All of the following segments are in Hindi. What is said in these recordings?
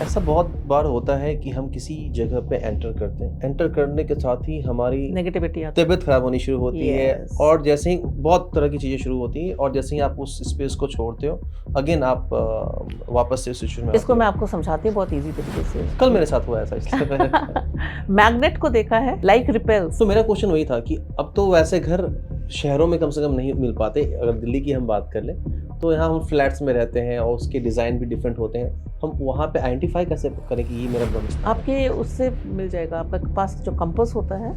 ऐसा बहुत बार होता है कि हम किसी जगह पे एंटर करते हैं, एंटर करने के साथ ही हमारी नेगेटिविटी आती तबीयत खराब होनी शुरू होती है Yes. और जैसे ही बहुत तरह की चीज़ें शुरू होती हैं और जैसे ही आप उस स्पेस को छोड़ते हो अगेन आप वापस से उस सिचुएशन में इसको आते मैं हो। आपको समझाती हूँ बहुत इजी तरीके से। कल मेरे साथ हुआ ऐसा इसलिए मैग्नेट को देखा है, लाइक रिपेल्स। तो मेरा क्वेश्चन वही था कि अब तो वैसे घर शहरों में कम से कम नहीं मिल पाते। अगर दिल्ली की हम बात कर लें तो यहाँ हम फ्लैट्स में रहते हैं और उसके डिज़ाइन भी डिफरेंट होते हैं। हम वहाँ पे आइडेंटिफाई कैसे करें कि ये मेरा ब्रह्मस्थान है? आपके उससे मिल जाएगा, आपके पास जो कंपास होता है,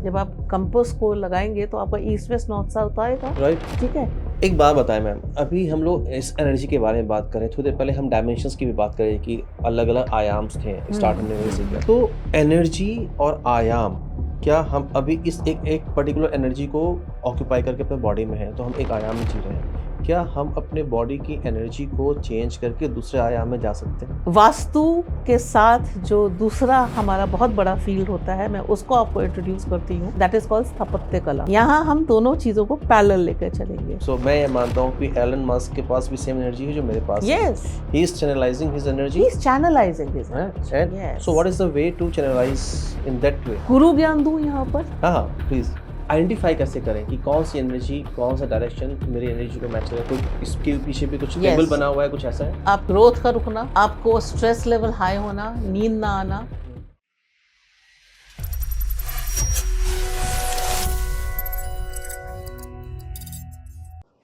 जब आप कंपास को लगाएंगे तो आपका ईस्ट वेस्ट नॉर्थ साउथ आएगा। राइट। ठीक है, एक बात बताएं मैम, अभी हम लोग इस एनर्जी के बारे में बात करें, थोड़ी देर पहले हम डायमेंशंस की भी बात करें कि अलग अलग आयाम्स थे, स्टार्ट हमने वहीं से किया। तो एनर्जी और आयाम, क्या हम अभी इस एक पर्टिकुलर एनर्जी को ऑक्यूपाई करके अपने बॉडी में हैं तो हम एक आयाम में जी रहे हैं, क्या हम अपने बॉडी की एनर्जी को चेंज करके दूसरे आयाम में जा सकते हैं? वास्तु के साथ जो दूसरा हमारा बहुत बड़ा फील्ड होता है, मैं उसको आपको इंट्रोड्यूस करती हूँ, दैट इज कॉल्ड स्थापत्य कला। यहाँ हम दोनों चीजों को पैरेलल लेकर चलेंगे। सो मैं ये मानता हूँ कि एलन मस्क के पास भी सेम एनर्जी है जो मेरे पास है। Yes, He is channelizing his energy. he is channelizing his Right? energy. And Yes. so what is the way to channelize in that way? गुरु ज्ञान दूं यहाँ पर। हाँ प्लीज आइडेंटिफाई कैसे करें कि कौन सी एनर्जी, कौन सा डायरेक्शन मेरी एनर्जी को मैच करे? कोई इसके पीछे भी कुछ टेबल बना हुआ है, कुछ ऐसा है? आप ग्रोथ का रुकना, आपको स्ट्रेस लेवल हाई होना, नींद ना आना।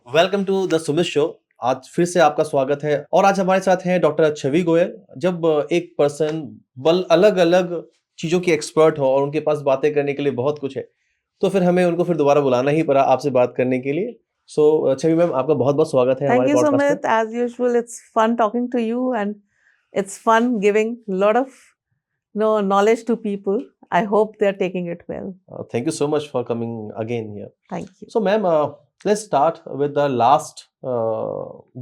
Welcome to the Sumit show. आज फिर से आपका स्वागत है और आज हमारे साथ हैं डॉक्टर छवि गोयल। जब एक पर्सन अलग अलग चीजों की एक्सपर्ट हो और उनके पास बातें करने के लिए बहुत कुछ है तो फिर हमें उनको फिर दोबारा बुलाना ही पड़ा आपसे बात करने के लिए। सो छवि मैम, आपका बहुत बहुत स्वागत है Thank हमारे you, podcast Sumit. As usual, it's fun talking to you and it's fun giving a lot of knowledge to people. I hope they're taking it well. पे। Thank you so much for coming again here. Thank you. So, ma'am, let's start with the last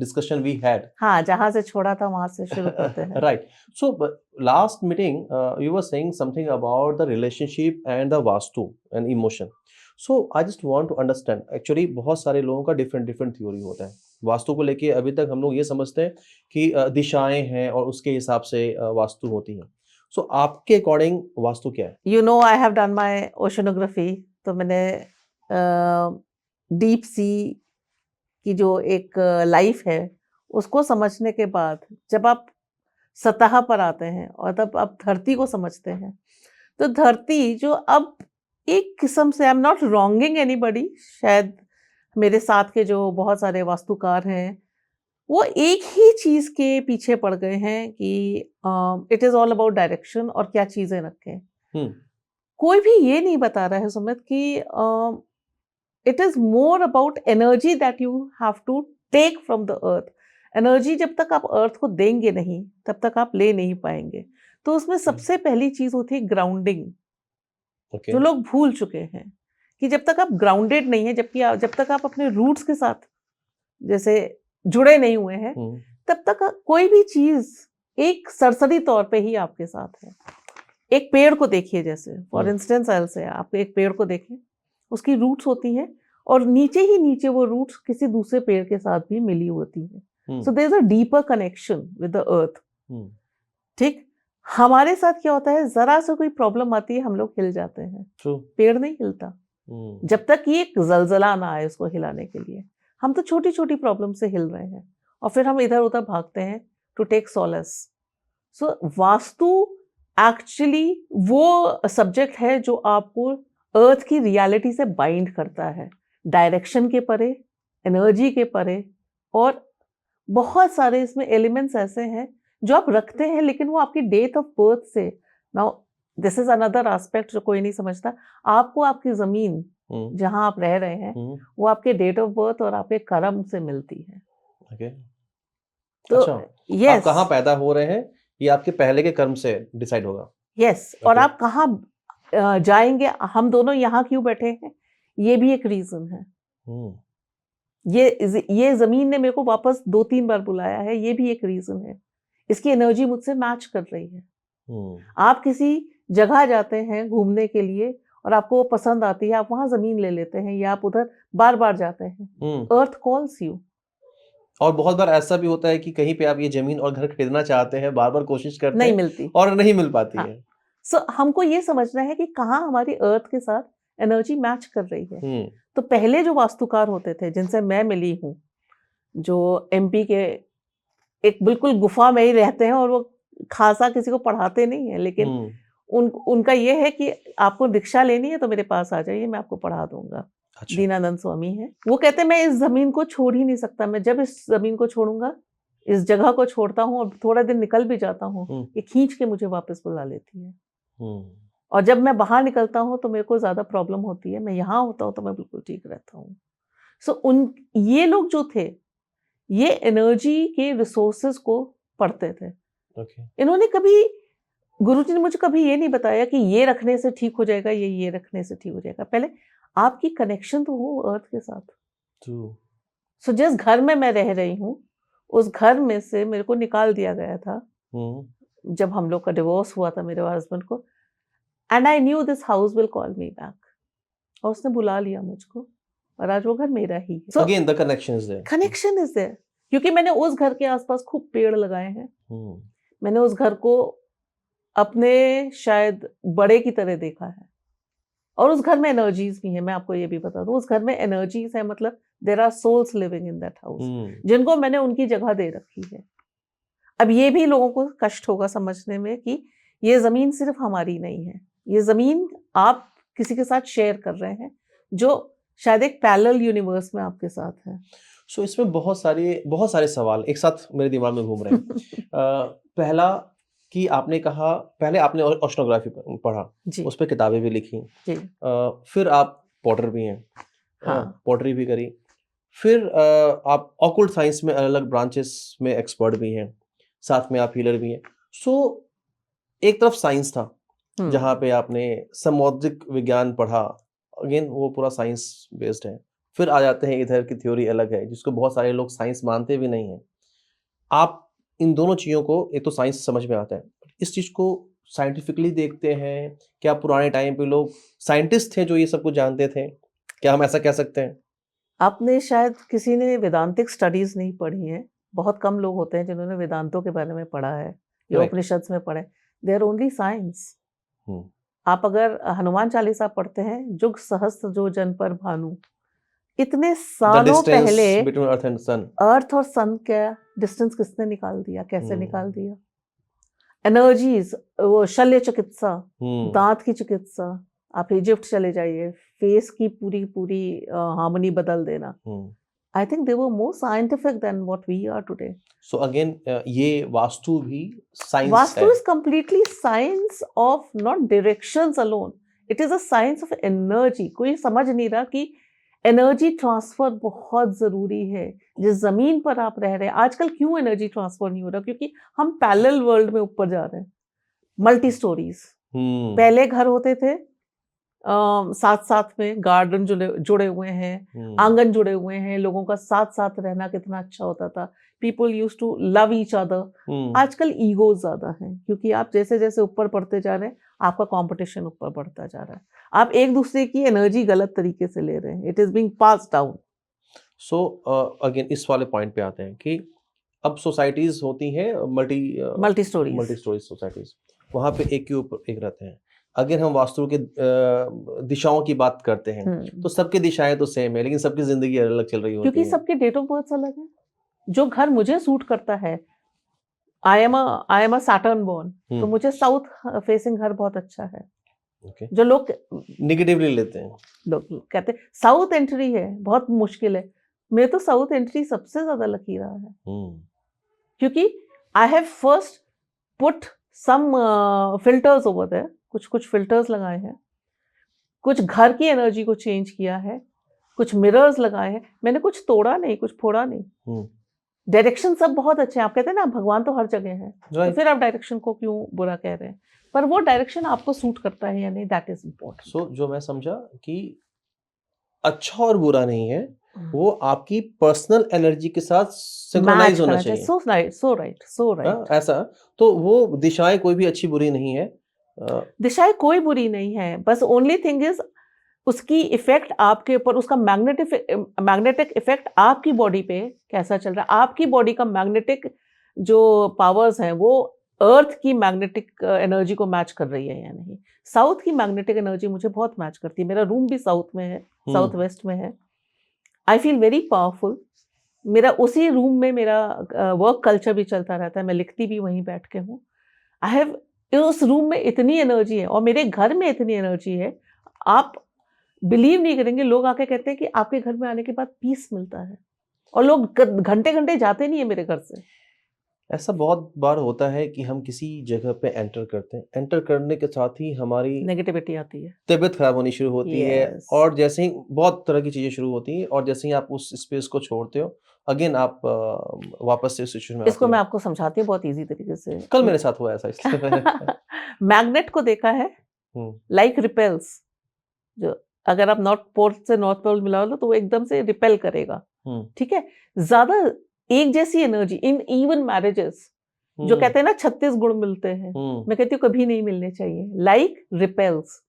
discussion we had. हाँ, जहाँ से छोड़ा था वहाँ से शुरू करते हैं। Right. So, but last meeting, you were saying something about the relationship and the vastu and emotion. So, I just want to understand. Actually, बहुत सारे लोगों का different theory होता है। वास्तु को लेके अभी तक हम लोग ये समझते हैं कि दिशाएं हैं और उसके हिसाब से वास्तु होती हैं। So, आपके अकॉर्डिंग वास्तु क्या है? You know, I have done my oceanography. तो मैंने डीप सी की जो एक लाइफ है उसको समझने के बाद जब आप सतह पर आते हैं और तब आप धरती को समझते हैं, तो धरती जो अब एक किस्म से, आई एम नॉट रॉन्गिंग एनीबडी, शायद मेरे साथ के जो बहुत सारे वास्तुकार हैं वो एक ही चीज के पीछे पड़ गए हैं कि it is all about direction और क्या चीजें रखें। कोई भी ये नहीं बता रहा है सुमित कि it is more about energy that you have to take from the earth. Energy जब तक आप अर्थ को देंगे नहीं तब तक आप ले नहीं पाएंगे। तो उसमें सबसे पहली चीज होती है ग्राउंडिंग, जो लोग भूल चुके हैं कि जब तक आप ग्राउंडेड नहीं है, जब तक आप अपने रूट्स के साथ जैसे जुड़े नहीं हुए हैं, तब तक कोई भी चीज एक सरसरी तौर पे ही आपके साथ है। एक पेड़ को देखिए, जैसे फॉर इंस्टेंस से आप एक पेड़ को देखें, उसकी रूट्स होती हैं और नीचे ही नीचे वो रूट्स किसी दूसरे पेड़ के साथ भी मिली होती हैं। So there is a deeper connection with the earth. ठीक, हमारे साथ क्या होता है, जरा से कोई प्रॉब्लम आती है हम लोग हिल जाते हैं। पेड़ नहीं हिलता जब तक कि एक जलजला ना आए उसको हिलाने के लिए। हम तो छोटी छोटी प्रॉब्लम से हिल रहे हैं और फिर हम इधर उधर भागते हैं to take solace. So vastu actually वो सब्जेक्ट है जो आपको अर्थ की रियलिटी से बाइंड करता है, डायरेक्शन के परे, एनर्जी के परे, और बहुत सारे इसमें एलिमेंट्स ऐसे हैं जो आप रखते हैं लेकिन वो आपकी डेट ऑफ बर्थ से, now this is another aspect जो कोई नहीं समझता, आपको आपकी जमीन जहां आप रह रहे हैं वो आपके डेट ऑफ बर्थ और आपके कर्म से मिलती है। okay. तो अच्छा, yes, आप कहाँ पैदा हो रहे हैं ये आपके पहले के कर्म से डिसाइड होगा। यस, और आप कहाँ जाएंगे, हम दोनों यहाँ क्यों बैठे हैं, ये भी एक रीजन है। ये जमीन ने मेरे को वापस 2-3 बार बुलाया है, ये भी एक रीजन है। इसकी एनर्जी मुझसे मैच कर रही है। आप किसी जगह जाते हैं घूमने के लिए और आपको वो पसंद आती है, आप वहां जमीन ले लेते हैं या आप उधर बार बार जाते हैं। अर्थ कॉल्स यू, और बहुत बार ऐसा भी होता है कि कहीं पे आप ये जमीन और घर खरीदना चाहते हैं, बार बार कोशिश करते नहीं हैं मिलती। और नहीं मिल पाती हाँ। है। सो हमको ये समझना है कि कहाँ हमारी अर्थ के साथ एनर्जी मैच कर रही है। हम्म। तो पहले जो वास्तुकार होते थे जिनसे मैं मिली हूँ, जो एमपी के एक बिल्कुल गुफा में ही रहते हैं और वो खासा किसी को पढ़ाते नहीं है, लेकिन उनका ये है कि आपको दीक्षा लेनी है तो मेरे पास आ जाइए, मैं आपको पढ़ा दूंगा। अच्छा। दीनानंद स्वामी है। वो कहते हैं मैं इस जमीन को छोड़ ही नहीं सकता, मैं जब इस जमीन को छोड़ूंगा, इस जगह को छोड़ता हूँ और थोड़ा दिन निकल भी जाता हूँ, ये खींच के मुझे वापस बुला लेती है। और जब मैं बाहर निकलता हूँ तो मेरे को ज्यादा प्रॉब्लम होती है, मैं यहाँ होता हूँ तो मैं बिल्कुल ठीक रहता हूँ। सो ये लोग जो थे, ये एनर्जी के रिसोर्सेज को पढ़ते थे। इन्होंने कभी, गुरुजी ने मुझे कभी ये नहीं बताया कि ये रखने से ठीक हो जाएगा, ये रखने से ठीक हो जाएगा। पहले आपकी कनेक्शन तो हो अर्थ के साथ। सो जिस घर में मैं रह रही हूँ, उस घर में से मेरे को निकाल दिया गया था जब हम लोग का डिवोर्स हुआ था मेरे हस्बैंड को, and I knew this house will call me back, और उसने बुला लिया मुझको, और आज वो घर मेरा ही है। So, Again, the connection is there. Connection is there. क्योंकि मैंने उस घर के आसपास खूब पेड़ लगाए हैं। मैंने उस घर को अपने शायद बड़े की तरह देखा है, और उस घर में एनर्जीज भी हैं। मैं आपको ये भी बता दूं, उस घर में एनर्जीज है, मतलब there are souls living in that house, जिनको मैंने उनकी जगह दे रखी है। अब ये भी लोगों को कष्ट होगा समझने में कि ये जमीन सिर्फ हमारी नहीं है, ये जमीन आप किसी के साथ शेयर कर रहे हैं, जो शायद एक पैरेलल यूनिवर्स में आपके साथ है। सो इसमें बहुत सारे सवाल एक साथ मेरे दिमाग में घूम रहे हैं। पहला कि आपने कहा, पहले आपने ओशनोग्राफी पढ़ा, उस पर किताबें भी लिखी, फिर आप पॉटर भी हैं, पॉटरी भी करी, फिर आप ऑकल्ट साइंस में अलग अलग ब्रांचेस में एक्सपर्ट भी हैं, साथ में आप हीलर भी हैं। सो एक तरफ साइंस था जहाँ पे आपने समुद्रिक विज्ञान पढ़ा, अगेन वो पूरा साइंस बेस्ड है। फिर आ जाते हैं इधर की थ्योरी अलग है, जिसको बहुत सारे लोग साइंस मानते भी नहीं हैं। आप इन दोनों चीज़ों को, एक तो साइंस समझ में आता है, इस चीज़ को साइंटिफिकली देखते हैं क्या? पुराने टाइम पे लोग साइंटिस्ट थे जो ये सब कुछ जानते थे, क्या हम ऐसा कह सकते हैं? आपने शायद किसी ने वेदांतिक स्टडीज नहीं पढ़ी है, बहुत कम लोग होते हैं जिन्होंने वेदांतों के बारे में पढ़ा है या उपनिषद में पढ़े। They are only science. आप अगर हनुमान चालीसा पढ़ते हैं, जुग सहस्त्र जो जन पर भानु, इतने सालों पहले अर्थ और सन का डिस्टेंस किसने निकाल दिया, कैसे निकाल दिया? एनर्जीज, वो शल्य चिकित्सा, दांत की चिकित्सा, आप इजिप्ट चले जाइए, फेस की पूरी हार्मनी बदल देना। I think they were more scientific than what we are today. So again ये वास्तु भी साइंस है। Vastu is completely science of not directions alone, it is a science of energy. कोई समझ नहीं रहा कि एनर्जी ट्रांसफर बहुत जरूरी है। जिस जमीन पर आप रह रहे हैं आजकल, क्यों एनर्जी ट्रांसफर नहीं हो रहा? क्योंकि हम पैरेलल वर्ल्ड में ऊपर जा रहे हैं। मल्टी स्टोरीज, पहले घर होते थे साथ साथ में, गार्डन जुड़े हुए हैं, आंगन जुड़े हुए हैं, लोगों का साथ साथ रहना कितना अच्छा होता था। People used to love each other. आजकल ईगो ज्यादा है, क्योंकि आप जैसे जैसे ऊपर बढ़ते जा रहे हैं, आपका कंपटीशन ऊपर बढ़ता जा रहा है, आप एक दूसरे की एनर्जी गलत तरीके से ले रहे हैं, it is being passed down. So again इस वाले पॉइंट पे आते हैं कि अब सोसाइटीज होती हैं मल्टी स्टोरीज सोसाइटीज, वहाँ पे एक के ऊपर एक रहते हैं। अगर हम वास्तु के दिशाओं की बात करते हैं तो सबकी दिशाएं तो सेम है, लेकिन सबकी जिंदगी अलग अलग चल रही होती है, क्योंकि सबके डेट ऑफ बर्थ अलग है। जो घर मुझे सूट करता है, आई एम अ सैटर्न बॉर्न, तो मुझे साउथ फेसिंग घर बहुत अच्छा है। जो लोग नेगेटिवली लेते हैं, लोग कहते हैं साउथ एंट्री है बहुत मुश्किल है, मैं तो साउथ एंट्री सबसे ज्यादा लकी रहा है, क्योंकि I have first put some filters over there, कुछ फिल्टर्स लगाए हैं, कुछ घर की एनर्जी को चेंज किया है, कुछ मिरर्स लगाए हैं, मैंने कुछ तोड़ा नहीं, कुछ फोड़ा नहीं। डायरेक्शन सब बहुत अच्छे हैं। आप कहते हैं ना भगवान तो हर जगह है, तो फिर आप डायरेक्शन को क्यों बुरा कह रहे हैं? पर वो डायरेक्शन आपको सूट करता है या नहीं, दैट इज इम्पोर्टेंट। सो जो मैं समझा कि अच्छा और बुरा नहीं है, वो आपकी पर्सनल एनर्जी के साथ सिंक्रोनाइज होना चाहिए। सो राइट। ऐसा तो वो दिशाएं कोई भी अच्छी बुरी नहीं है, दिशाएं कोई बुरी नहीं है, बस ओनली थिंग इज उसकी इफेक्ट आपके ऊपर, उसका मैग्नेटिक इफेक्ट आपकी बॉडी पे कैसा चल रहा है, आपकी बॉडी का मैग्नेटिक जो पावर्स हैं वो अर्थ की मैग्नेटिक एनर्जी को मैच कर रही है या नहीं। साउथ की मैग्नेटिक एनर्जी मुझे बहुत मैच करती है, मेरा रूम भी साउथ में है, साउथ वेस्ट में है। I feel very powerful. मेरा उसी रूम में मेरा वर्क कल्चर भी चलता रहता है, मैं लिखती भी वहीं बैठ के हूँ। आई हैव, उस रूम में इतनी एनर्जी है और मेरे घर में इतनी एनर्जी है, आप बिलीव नहीं करेंगे। लोग आके कहते हैं कि आपके घर में आने के बाद पीस मिलता है, और लोग घंटे घंटे जाते नहीं है मेरे घर से। ऐसा बहुत बार होता है कि हम किसी जगह पे एंटर करते हैं, एंटर करने के साथ ही हमारी नेगेटिविटी आती है। तबीयत खराब होनी शुरू होती है, यस, और जैसे ही बहुत तरह की चीज़ें शुरू होती हैं, और जैसे ही आप उस स्पेस को छोड़ते हो, अगेन आप वापस से सिचुएशन में इसको आते मैं हो। आपको समझाती हूँ बहुत इजी तरीके से। कल मेरे साथ हुआ ऐसा, इसलिए मैंने मैग्नेट को देखा है, हुँ, लाइक रिपेल्स। जो अगर आप नॉर्थ पोल से नॉर्थ पोल मिला लो तो वो एकदम से रिपेल करेगा, हुँ, ठीक है। ज्यादा एक जैसी एनर्जी इन इवन मैरिजेस, जो कहते हैं ना 36 गुण मिलते हैं, हुँ, मैं कहती हूँ कभी नहीं मिलने चाहिए। Like repels,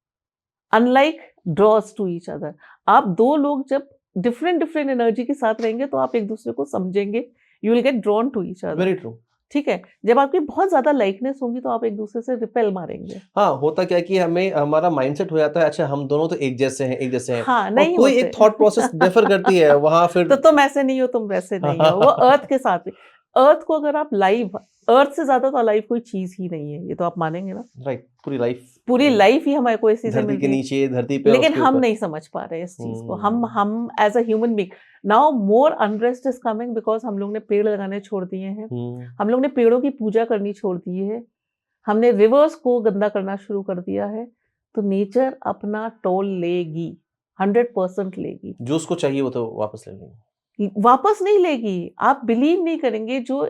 unlike draws to each other. आप दो लोग जब डिफरेंट डिफरेंट एनर्जी के साथ रहेंगे तो आप एक दूसरे को समझेंगे, you will get drawn to each other, very true. ठीक है। जब आपकी बहुत ज्यादा लाइकनेस होगी तो आप एक दूसरे से रिपेल मारेंगे। हाँ, होता क्या है कि हमें हमारा माइंडसेट हो जाता है, अच्छा हम दोनों तो एक जैसे हैं, एक जैसे हैं, हाँ, और नहीं कोई होते। एक थॉट प्रोसेस डिफर करती है, वहाँ फिर तो तुम ऐसे नहीं हो, तुम वैसे नहीं हो। वो अर्थ के साथ भी, अर्थ को अगर आप लाइव, अर्थ से ज्यादा तो लाइव कोई चीज ही नहीं है, ये तो आप मानेंगे ना। राइट, पूरी लाइफ पूरी लाइफ ही हमारे को इसी से धरती मिल के रही है, नीचे, धरती पे और लेकिन उसके हम ऊपर। नहीं समझ पा रहे इस चीज को। हुँ, हम as a human being, now more unrest is coming because हम लोग ने पेड़ लगाने छोड़ दिए हैं, हुँ, हम लोग ने पेड़ों की पूजा करनी छोड़ दी है, हमने रिवर्स को गंदा करना शुरू कर दिया है। तो नेचर अपना टोल लेगी, 100% लेगी। जो उसको चाहिए वो तो वापस ले लेंगे। वापस नहीं लेगी। आप बिलीव नहीं करेंगे, जो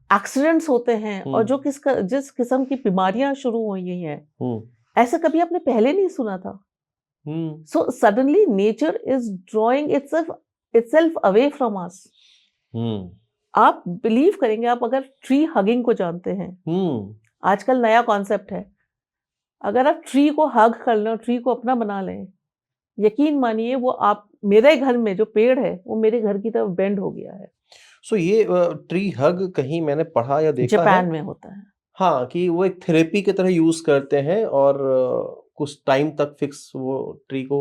एक्सीडेंट्स होते हैं और जो हुँ, जिस किस्म की बीमारियां शुरू हुई हैं, हुँ, ऐसा कभी आपने पहले नहीं सुना था। Hmm, so suddenly nature is drawing itself away from us. Hmm, आप बिलीव करेंगे, आप अगर ट्री हगिंग को जानते हैं, हुँ, आजकल नया कॉन्सेप्ट है। अगर आप ट्री को हग कर लें, ट्री को अपना बना लें, यकीन मानिए वो आप, मेरे घर में जो पेड़ है वो मेरे घर की तरफ बेंड हो गया है। सो ये ट्री हग कहीं मैंने पढ़ा या देखा है। जापान में होता है। हाँ, कि वो एक थेरेपी की तरह यूज़ करते हैं, और कुछ टाइम तक फिक्स वो ट्री को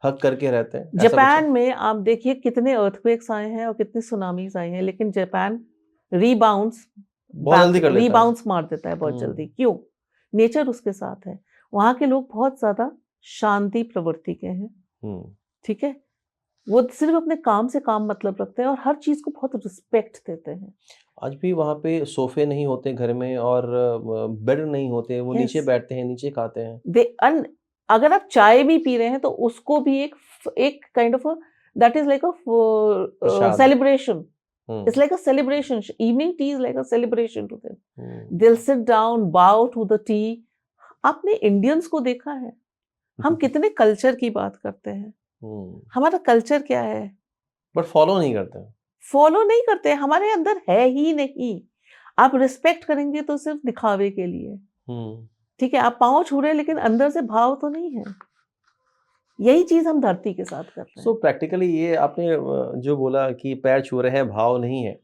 हग करके रहते हैं, ऐसा कुछ है? जापान में आप देखिए कितने अर्थक्वेक्स आए हैं और कितनी सुनामीज आई हैं, लेकिन जापान रीबाउंस बहुत जल्दी बैक, कर लेता है। रीबाउंस मार देता है बहुत जल्दी। हुँ, क्यों? नेचर उसके साथ है। वहाँ के लोग बहुत ज्यादा शांति प्रवृत्ति के हैं, हुँ। ठीक है। वो सिर्फ अपने काम से काम मतलब रखते हैं और हर चीज को बहुत रिस्पेक्ट देते हैं। आज भी वहाँ पे सोफ़े नहीं होते घर में, और बेड नहीं होते, वो नीचे यस, बैठते हैं, नीचे खाते हैं। दे अन अगर आप चाय भी पी रहे हैं तो उसको भी एक kind of that is like a Prasad. Celebration. It's hmm, like a celebration. Evening tea is like a celebration to them. Hmm, They'll sit down, bow to the tea. आपने इंडियंस को देखा है, हम कितने कल्चर की बात करते हैं। हुँ, हमारा कल्चर क्या है? बट फ़ॉलो नहीं करते हैं। फॉलो नहीं करते, हमारे अंदर है ही नहीं। आप रिस्पेक्ट करेंगे तो सिर्फ दिखावे के लिए, हुँ। ठीक है। आप पाँव छू रहे हैं लेकिन अंदर से भाव तो नहीं है। यही चीज हम धरती के साथ कर रहे सो हैं। प्रैक्टिकली ये आपने जो बोला कि पैर छू रहे हैं, भाव नहीं है,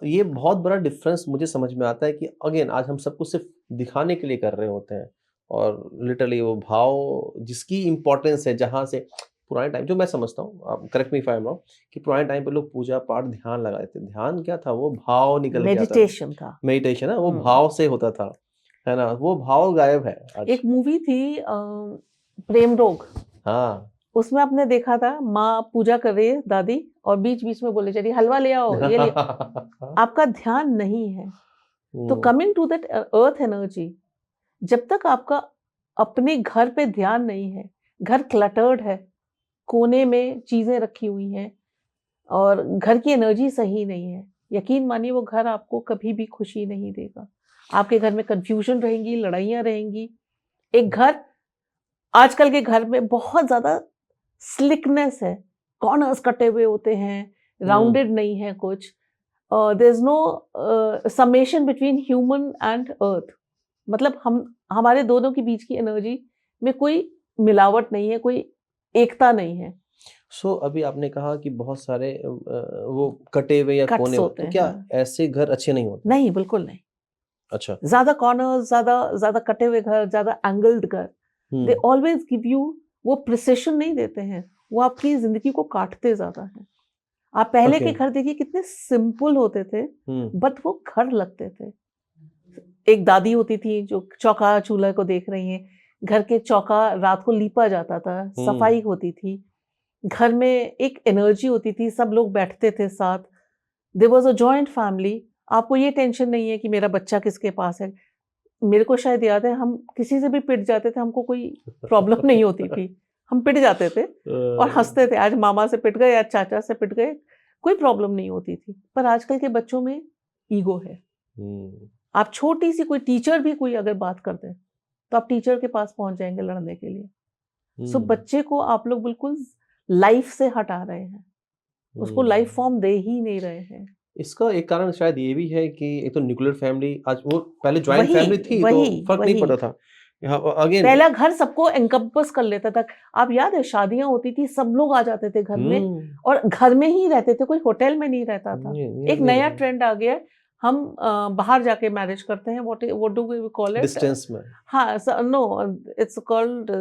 ये बहुत बड़ा डिफरेंस मुझे समझ में आता है कि अगेन आज हम सब कुछ सिर्फ दिखाने के लिए कर रहे होते हैं, और लिटरली वो भाव जिसकी इम्पोर्टेंस है, जहाँ से पुराने टाइम, जो मैं समझता हूँ, आप correct me if I am wrong, कि पुराने टाइम पे लोग पूजा पाठ ध्यान लगाए थे। ध्यान क्या था? वो भाव निकल के आता था। मेडिटेशन था। मेडिटेशन है, वो हम्म। भाव से होता था, है ना? वो भाव गायब है आज। एक मूवी थी प्रेम रोग, हाँ। उसमें आपने देखा था माँ पूजा कर रही है दादी, और बीच बीच में बोले जा रही हलवा ले आओ, ये ले। आपका ध्यान नहीं है। तो hmm, coming to that earth energy, जब तक आपका अपने घर पे ध्यान नहीं है, घर क्लटर्ड है, कोने में चीजें रखी हुई हैं और घर की एनर्जी सही नहीं है, यकीन मानिए वो घर आपको कभी भी खुशी नहीं देगा। आपके घर में कंफ्यूजन रहेंगी, लड़ाइयाँ रहेंगी। एक घर, आजकल के घर में बहुत ज्यादा स्लिकनेस है, कॉर्नर्स कटे हुए होते हैं, हुँ, राउंडेड नहीं है कुछ। There is no summation between human and earth. मतलब हम, हमारे दोनों के बीच की एनर्जी में कोई मिलावट नहीं है, कोई एकता नहीं है, सो अभी आपने कहा कि बहुत सारे वो कटे हुए या कट्स कोने हुए, होते तो हैं, क्या हाँ। ऐसे घर अच्छे नहीं होते? नहीं, बिल्कुल नहीं। अच्छा। ज़्यादा कॉर्नर्स, ज़्यादा कटे हुए घर, ज़्यादा एंगल्ड घर, दे हम्म। ऑलवेज़ गिव यू, वो प्रिसिशन नहीं देते हैं, वो आपकी ज़िंदगी को काटते ज़्यादा हैं। आप पहले ओके। के घर देखिए कितने सिंपल होते थे, हम्म। बट वो घर लगते थे। एक दादी होती थी जो चौका चूल्हे को देख रही हैं, घर के चौका रात को लीपा जाता था, सफाई होती थी, घर में एक एनर्जी होती थी, सब लोग बैठते थे साथ, there was a joint family. आपको ये टेंशन नहीं है कि मेरा बच्चा किसके पास है। मेरे को शायद याद है हम किसी से भी पिट जाते थे, हमको कोई प्रॉब्लम नहीं होती थी। हम पिट जाते थे और हँसते थे, आज मामा से पिट गए, आज चाचा से पिट गए, कोई प्रॉब्लम नहीं होती थी। पर आजकल के बच्चों में ईगो है। हम्म। आप छोटी-सी कोई टीचर भी कोई अगर बात कर दें, तो आप टीचर के पास पहुँच जाएँगे लड़ने के लिए। सो बच्चे को आप लोग बिल्कुल लाइफ से हटा रहे हैं। उसको लाइफ फॉर्म दे ही नहीं रहे हैं। इसका एक कारण शायद ये भी है कि एक तो न्यूक्लियर फैमिली, आज वो पहले जॉइंट वही, फैमिली थी तो वही, फर्क नहीं वही। पड़ता था। अगेन। पहला घर सबको एनकम्पस कर लेता था। आप याद है शादियाँ होती थी, सब लोग आ जाते थे घर में और घर में ही रहते थे, कोई होटल में नहीं रहता था। एक नया ट्रेंड आ गया है, हम बाहर जाके मैरिज करते हैं, what do we call it? Distance में। हाँ, no, it's called,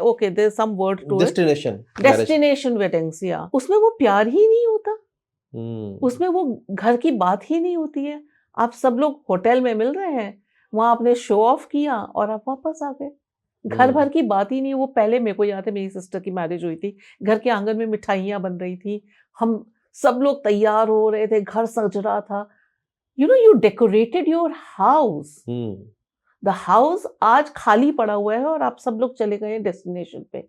okay, there is some word to it. Destination marriage. Destination weddings, या उसमें वो प्यार ही नहीं होता, उसमें वो घर की बात ही नहीं होती है। आप सब लोग होटल में मिल रहे हैं, वहां आपने शो ऑफ किया और आप वापस आ गए। घर भर की बात ही नहीं है। वो पहले मेरे को याद है, मेरी सिस्टर की मैरिज हुई थी, घर के आंगन में मिठाइयाँ बन रही थी, हम सब लोग तैयार हो रहे थे, घर सज रहा था। You decorated your house. The house आज खाली पड़ा हुआ है और आप सब लोग चले गए डेस्टिनेशन पे,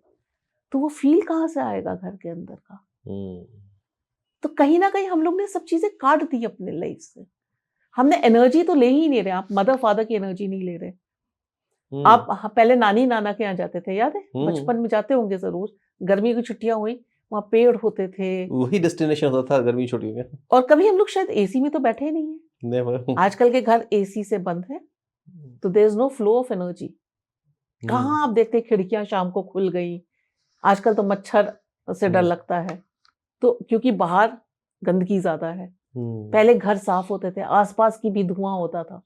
तो वो फील कहाँ से आएगा घर के अंदर का? तो कहीं ना कहीं हम लोग ने सब चीजें काट दी अपने लाइफ से। हमने एनर्जी तो ले ही नहीं रहे। आप मदर फादर की एनर्जी नहीं ले रहे। आप पहले नानी नाना के यहाँ जाते थे, याद है? बचपन में जाते होंगे जरूर। गर्मी की छुट्टियां हुई, वहाँ पेड़ होते थे, वही डेस्टिनेशन होता था गर्मी छुट्टियों में। और कभी हम लोग शायद एसी में तो बैठे ही नहीं है। नेवर। आजकल के घर एसी से बंद है, तो there is no flow of energy. कहाँ आप देखते खिड़कियां शाम को खुल गई। आजकल तो मच्छर से डर लगता है, तो क्योंकि बाहर गंदगी ज्यादा है। पहले घर साफ होते थे, आसपास की भी धुआं होता था।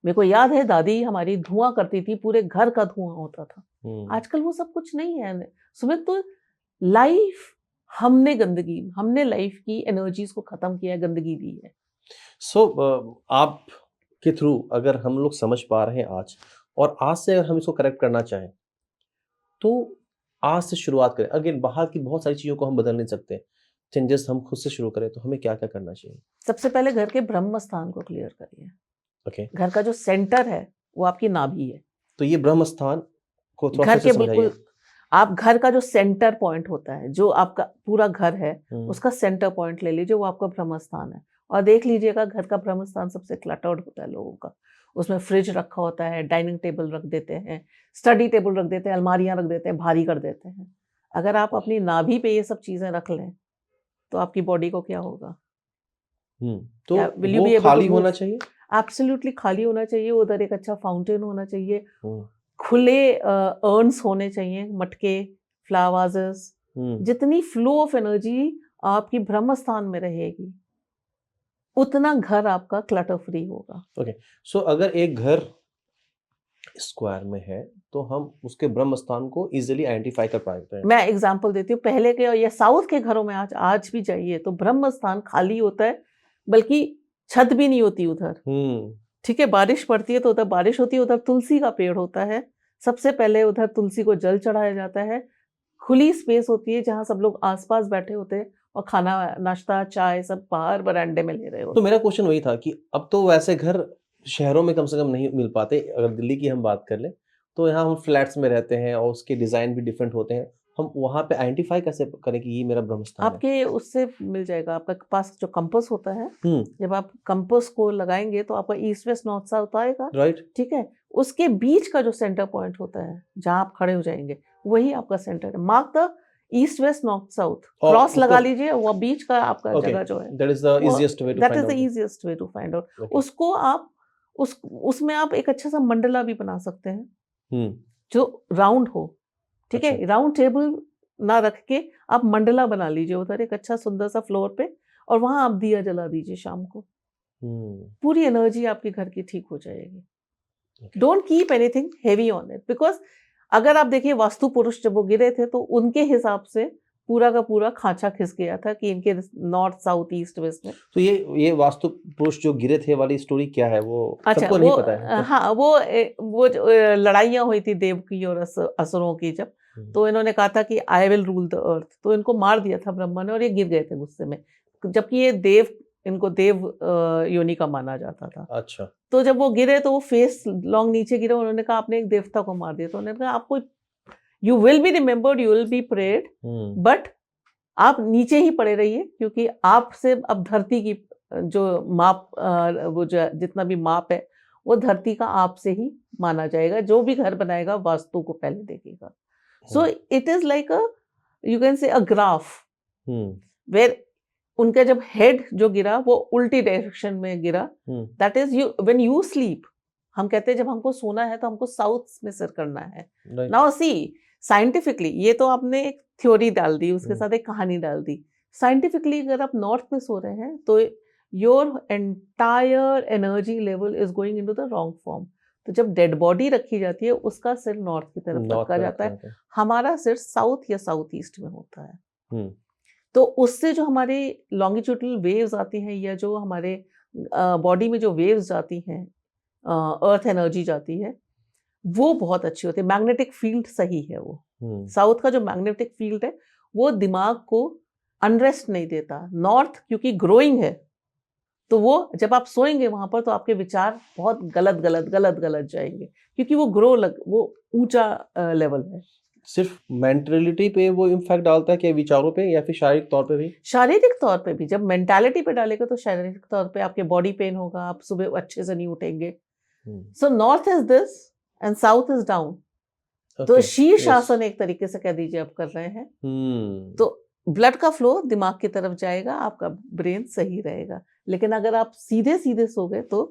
मेरे को याद है दादी हमारी धुआं करती थी, पूरे घर का धुआं होता था। आजकल वो सब कुछ नहीं है। सुमित, तो लाइफ, हमने लाइफ की एनर्जीज को खत्म किया है, गंदगी दी है। सो आप के थ्रू अगर हम लोग समझ पा रहे हैं आज, और आज से अगर हम इसको करेक्ट करना चाहें, तो आज से शुरुआत करें। अगेन, बाहर की बहुत सारी चीज़ों को हम बदल नहीं सकते, चेंजेस हम खुद से शुरू करें, तो हमें क्या क्या करना चाहिए? सबसे पहले घर के ब्रह्म स्थान को क्लियर करिए। ओके। घर का जो सेंटर है वो आपकी नाभि है। तो ये ब्रह्म स्थान को थोड़ा घर फिर से के समझाइए। बिल्कुल, आप घर का जो सेंटर पॉइंट होता है, जो आपका पूरा घर है, उसका सेंटर पॉइंट ले लीजिए, वो आपका ब्रह्म स्थान है। और देख लीजिएगा घर का ब्रह्म स्थान सबसे क्लटर्ड होता है लोगों का। उसमें फ्रिज रखा होता है, डाइनिंग टेबल रख देते हैं, स्टडी टेबल रख देते हैं, अलमारियां रख देते हैं, भारी कर देते हैं। अगर आप अपनी नाभि पे ये सब चीजें रख लें, तो आपकी बॉडी को क्या होगा? तो विल यू वो बी एबल खाली टू होना मूव? चाहिए। एब्सोल्युटली खाली होना चाहिए। उधर एक अच्छा फाउंटेन होना चाहिए, खुले अर्न्स होने चाहिए, मटके, फ्लावर वाजेस। जितनी फ्लो ऑफ एनर्जी आपकी ब्रह्म स्थान में रहेगी, उतना घर आपका क्लटर फ्री होगा। ओके। सो अगर एक घर स्क्वायर में है, तो हम उसके ब्रह्म स्थान को इजीली आइडेंटिफाई कर पाते हैं। मैं एग्जांपल देती हूँ। पहले के या साउथ के घरों में आज भी जाइए तो ब्रह्म स्थान खाली होता है, बल्कि छत भी नहीं होती उधर। ठीक है, बारिश पड़ती है तो उधर बारिश होती है, उधर तुलसी का पेड़ होता है। सबसे पहले उधर तुलसी को जल चढ़ाया जाता है। खुली स्पेस होती है जहाँ सब लोग आसपास बैठे होते हैं और खाना, नाश्ता, चाय सब बाहर बरामदे में ले रहे होते तो हैं। मेरा क्वेश्चन वही था कि अब तो वैसे घर शहरों में कम से कम नहीं मिल पाते। अगर दिल्ली की हम बात कर लें, तो यहाँ हम फ्लैट्स में रहते हैं और उसके डिज़ाइन भी डिफरेंट होते हैं। हम वहाँ पे आइडेंटिफाई कैसे करें कि ये मेरा ब्रह्म स्थान है? आपके उससे मिल जाएगा, आपका पास जो कंपास होता है, जब आप कंपास को लगाएंगे तो आपका ईस्ट वेस्ट नॉर्थ साउथ आएगा। राइट। ठीक है, उसके बीच का जो सेंटर पॉइंट होता है जहां आप खड़े हो जाएंगे, वही आपका सेंटर है। Mark the east west north south, cross लगा लीजिए, वो बीच का आपका जगह जो है, that is the easiest way to that find is the out. Easiest way to find out. उसको आप उसमें आप एक अच्छा सा मंडला भी बना सकते हैं जो राउंड हो। ठीक अच्छा। है, राउंड टेबल ना रख के आप मंडला बना लीजिए उधर एक अच्छा सुंदर सा फ्लोर पे, और वहां आप दिया जला दीजिए शाम को। पूरी एनर्जी आपके घर की ठीक हो जाएगी। Okay. Don't keep anything heavy on it, because अगर आप देखिए वास्तु पुरुष जब वो गिरे थे तो उनके हिसाब से पूरा का पूरा खांचा खिस गया था कि इनके नॉर्थ साउथ ईस्ट वेस्ट में। तो ये वास्तु पुरुष जो गिरे थे वाली स्टोरी क्या है, वो अच्छा, सबको नहीं पता है। हाँ, वो लड़ाइयाँ हुई थी देव की और असुरों की जब, तो इन्होंने कहा था कि I will rule the earth, तो इनको मार दिया था ब्रह्मा ने और ये गिर गए थे गुस्से में, जबकि ये इनको देव योनि का माना जाता था। अच्छा। तो जब वो गिरे तो वो फेस लॉन्ग नीचे गिरे, उन्होंने कहा आपने एक देवता को मार दिया, तो उन्होंने कहा आपको you will be remembered, you will be praised, but आप नीचे ही पड़े रहिए, क्योंकि आपसे अब धरती की जो माप वो जो जितना भी माप है वो धरती का आपसे ही माना जाएगा, जो भी घर बनाएगा वास्तु को पहले देखेगा। So it is like a you can say a graph where उनका जब हेड जो गिरा वो उल्टी डायरेक्शन में गिरा, that is you when you sleep, हम कहते हैं जब हमको सोना है तो हमको साउथ में सिर करना है। नाउ सी साइंटिफिकली, ये तो आपने एक थ्योरी डाल दी, उसके साथ एक कहानी डाल दी। साइंटिफिकली अगर आप नॉर्थ में सो रहे हैं तो your entire energy level is going into the wrong form. तो जब डेड बॉडी रखी जाती है उसका सिर नॉर्थ की तरफ रखा जाता है, हमारा सिर साउथ या साउथ ईस्ट में होता है। तो उससे जो हमारे लॉन्गिट्यूडनल वेव्स आती हैं या जो हमारे बॉडी में जो वेव्स जाती हैं, अर्थ एनर्जी जाती है, वो बहुत अच्छी होती है। मैग्नेटिक फील्ड सही है वो। साउथ का जो मैग्नेटिक फील्ड है वो दिमाग को अनरेस्ट नहीं देता। नॉर्थ क्योंकि ग्रोइंग है, तो वो जब आप सोएंगे वहां पर तो आपके विचार बहुत गलत गलत गलत गलत जाएंगे, क्योंकि वो वो ऊंचा लेवल है। सिर्फ मेंटलिटी पे वो इम्पैक्ट डालता है क्या, विचारों पे, या फिर शारीरिक तौर पे भी? शारीरिक तौर पे भी। जब मेंटालिटी पे डालेगा तो शारीरिक तौर पे आपके बॉडी पेन होगा, आप सुबह अच्छे से नहीं उठेंगे। So north is this and south is down. तो शीर्ष आसन एक तरीके से कह दीजिए आप कर रहे हैं, तो ब्लड का फ्लो दिमाग की तरफ जाएगा, आपका ब्रेन सही रहेगा। लेकिन अगर आप सीधे सीधे सो गए तो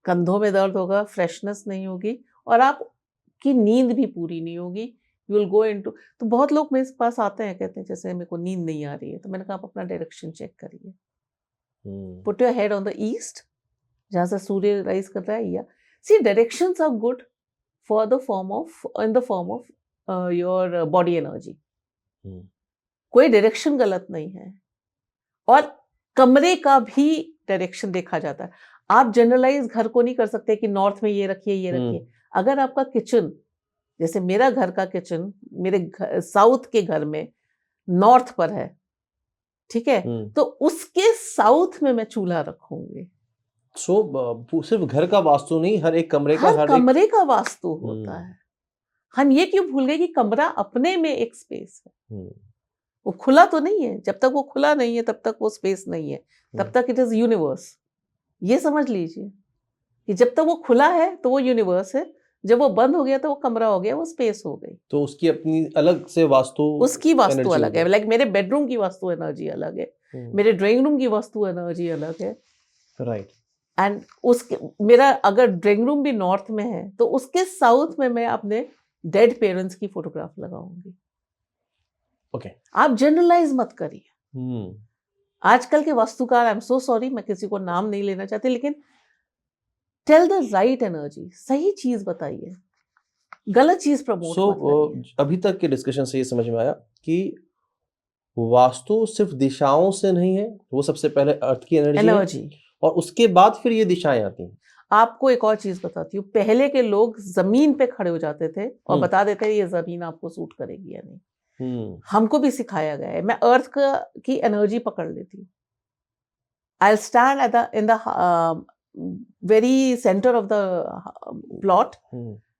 कंधों में दर्द होगा, फ्रेशनेस नहीं होगी और आपकी नींद भी पूरी नहीं होगी। यू विल गो इनटू, तो बहुत लोग मेरे पास आते हैं, कहते हैं जैसे मेरे को नींद नहीं आ रही है, तो मैंने कहा आप अपना डायरेक्शन चेक करिए। Put your head on the east, जहां से सूर्य राइज कर रहा है, या see directions are good for the form of in the form of your body energy. कोई डायरेक्शन गलत नहीं है। और कमरे का भी डायरेक्शन देखा जाता है। आप जनरलाइज घर को नहीं कर सकते कि नॉर्थ में ये रखिए ये रखिए। अगर आपका किचन, जैसे मेरा घर का किचन मेरे साउथ के घर में नॉर्थ पर है, ठीक है, तो उसके साउथ में मैं चूल्हा रखूंगी। सिर्फ घर का वास्तु नहीं, हर एक कमरे का, हर कमरे का वास्तु होता है। हम ये क्यों भूल गए कि कमरा अपने में एक स्पेस है, वो खुला तो नहीं है। जब तक वो खुला नहीं है तब तक वो स्पेस नहीं है, तब तक इट इज यूनिवर्स। ये समझ लीजिए कि जब तक वो खुला है तो वो यूनिवर्स है, जब वो बंद हो गया तो वो कमरा हो गया, वो स्पेस हो गई। तो उसकी अपनी अलग से वास्तु, उसकी वास्तु अलग है। लाइक मेरे बेडरूम की वास्तु एनर्जी अलग है, मेरे ड्राइंग रूम की वास्तु एनर्जी अलग है, राइट। एंड उसके मेरा अगर ड्राइंग रूम भी नॉर्थ में है तो उसके साउथ में मैं अपने डेड पेरेंट्स की फोटोग्राफ लगाऊंगी। ओके, आप जनरलाइज मत करिए। आजकल के वास्तुकार, आई एम सो सॉरी, मैं किसी को नाम नहीं लेना चाहती, लेकिन टेल द राइट एनर्जी, सही चीज बताइए, गलत चीज प्रमोट मत करिए। अभी तक के डिस्कशन से ये समझ में आया कि वास्तु सिर्फ दिशाओं से नहीं है, वो सबसे पहले अर्थ की एनर्जी है, और उसके बाद फिर ये दिशाएं आती हैं। आपको एक और चीज बताती हूँ, पहले के लोग जमीन पे खड़े हो जाते थे और बता देते हैं ये जमीन आपको सूट करेगी या नहीं। हमको भी सिखाया गया है। मैं अर्थ की एनर्जी पकड़ लेती हूँ। I will stand at the in the very centre of the plot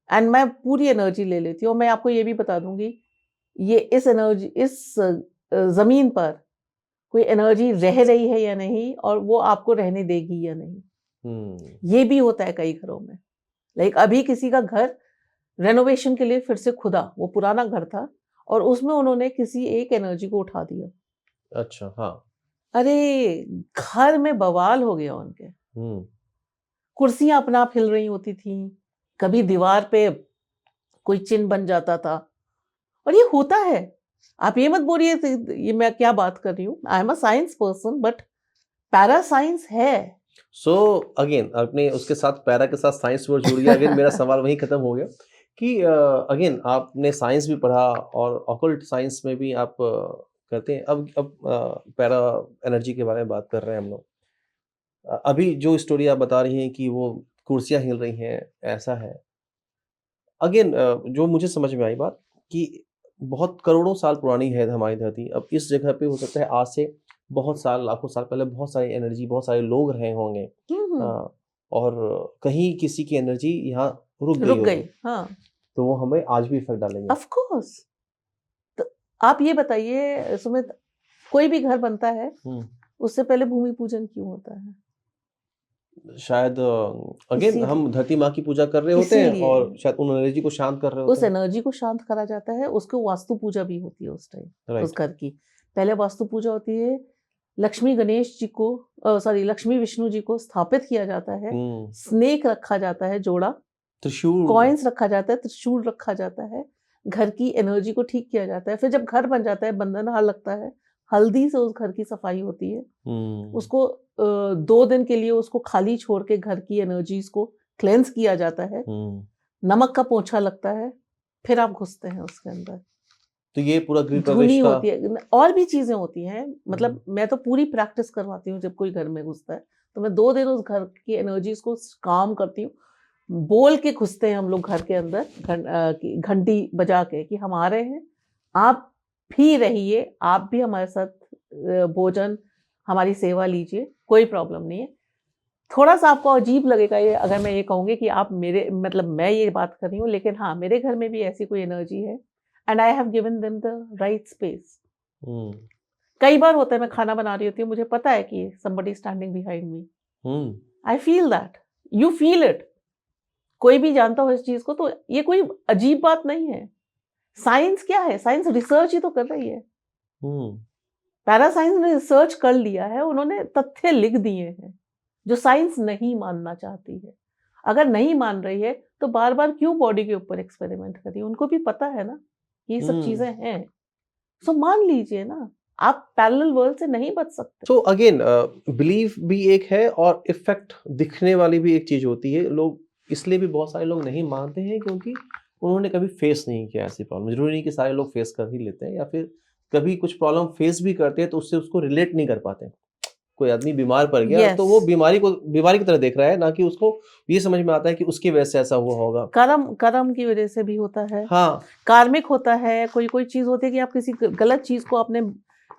and मैं पूरी एनर्जी ले लेती हूँ। मैं आपको ये भी बता दूंगी ये इस एनर्जी, इस जमीन पर कोई एनर्जी रह रही है या नहीं, और वो आपको रहने देगी या नहीं। ये भी होता है कई घरों में। लाइक अभी किसी का घर रेनोवेशन के लिए फिर से खुदा, वो पुराना घर था और उसमें उन्होंने किसी एक एनर्जी को उठा दिया। अच्छा, हाँ। अरे घर में बवाल हो गया उनके। कुर्सियां अपना आप हिल रही होती थी, कभी दीवार पे कोई चिन्ह बन जाता था, और ये होता है। आप ये मत बोलिए ये मैं क्या बात कर रही हूँ। I am a science person but para science है। सो अगेन आपने उसके साथ पैरा के साथ साइंस वर्ड जोड़ दिया। अगेन मेरा सवाल वहीं खत्म हो गया कि अगेन आपने साइंस भी पढ़ा और ऑकल्ट साइंस में भी आप करते हैं। अब पैरा एनर्जी के बारे में बात कर रहे हैं हम लोग। अभी जो स्टोरी आप बता रही हैं कि वो कुर्सियाँ हिल रही हैं, ऐसा है। अगेन जो मुझे समझ में आई बात कि बहुत करोड़ों साल पुरानी है हमारी धरती। अब इस जगह पे हो सकता है आज से बहुत साल, लाखों साल पहले बहुत सारी एनर्जी, बहुत सारे लोग रहे होंगे। और कहीं किसी की एनर्जी यहाँ रुक गई रुक होगी, गई। हाँ, तो वो हमें आज भी इफ़ेक्ट डालेंगे। Of course. तो आप ये बताइए सुमित, कोई भी घर बनता है हुँ, उससे पहले भूमि पूजन क्यों होता है? शायद अगेन हम इसीलिए धरती माँ की पूजा कर रहे होते हैं और इसीलिए शायद उन एनर्जी को शांत कर रहे होते उस हैं। एनर्जी को शांत करा जाता है। उसको वास्तु पूजा भी होती है उस टाइम, उस राइट। घर की। पहले वास्तु पूजा होती है, लक्ष्मी गणेश जी को सॉरी लक्ष्मी विष्णु जी को स्थापित किया जाता है, हुँ, स्नेक रखा जाता है जोड़ा, त्रिशूल। कॉइन्स रखा जाता है, त्रिशूल रखा जाता है, घर की एनर्जी को ठीक किया जाता है। फिर जब घर बन जाता है, बंधनहार लगता है, हल्दी से उस घर की सफाई होती है। हुँ, उसको 2 दिन के लिए उसको खाली छोड़ के घर की एनर्जीज को क्लेंस किया जाता है। हुँ। नमक का पोंछा लगता है, फिर आप घुसते हैं उसके अंदर। तो ये पूरा गृह धुनी प्रवेश का। होती है, और भी चीज़ें होती हैं। हुँ, मतलब मैं तो पूरी प्रैक्टिस करवाती हूँ जब कोई घर में घुसता है, तो मैं 2 दिन उस घर की एनर्जीज़ को काम करती हूँ। बोल के घुसते हैं हम लोग घर के अंदर कि घंटी बजा के कि हम आ रहे हैं, आप भी रहिए, आप भी हमारे साथ भोजन, हमारी सेवा लीजिए, कोई प्रॉब्लम नहीं है। थोड़ा-सा आपको अजीब लगेगा ये अगर मैं ये कहूँगी कि आप मेरे मतलब मैं ये बात कर रही हूँ, लेकिन हाँ, मेरे घर में भी ऐसी कोई एनर्जी है and I have given them the right space. Hmm, कई बार होता है मैं खाना बना रही होती हूँ, मुझे पता है कि somebody is standing behind me. Hmm, I feel that, you feel it. कोई भी जानता हो इस चीज़ को तो ये कोई अजीब बात नहीं है। साइंस क्या है? साइंस रिसर्च ही तो कर रही है। हुँ। पैरासाइंस ने रिसर्च कर लिया है, उन्होंने तथ्य लिख दिए हैं, जो साइंस नहीं मानना चाहती है। अगर नहीं मान रही है, तो बार-बार क्यों बॉडी के ऊपर एक्सपेरिमेंट कर रही है? उनको भी पता है ना, ये सब हुँ। चीज़ें हैं। सो मान लीजिए ना, आप पैरेलल वर्ल्ड से नहीं बच सकते। सो अगेन बिलीफ भी एक है और इफ़ेक्ट दिखने वाली भी एक चीज़ होती है। लोग इसलिए भी बहुत सारे लोग नहीं मानते हैं क्योंकि उन्होंने कभी फेस नहीं किया ऐसी प्रॉब्लम। ज़रूरी नहीं कि सारे लोग फेस कर ही लेते हैं या फिर कभी कुछ प्रॉब्लम फेस भी करते हैं तो उससे उसको रिलेट नहीं कर पाते। कोई आदमी बीमार पड़ गया तो यस, वो बीमारी की तरह देख रहा है, ना कि उसको ये समझ में आता है कि उसकी वजह से ऐसा हुआ होगा। कर्म कर्म की वजह से भी होता है, हाँ। कार्मिक होता है, कोई-कोई चीज़ होती है कि आप किसी गलत चीज़ को आपने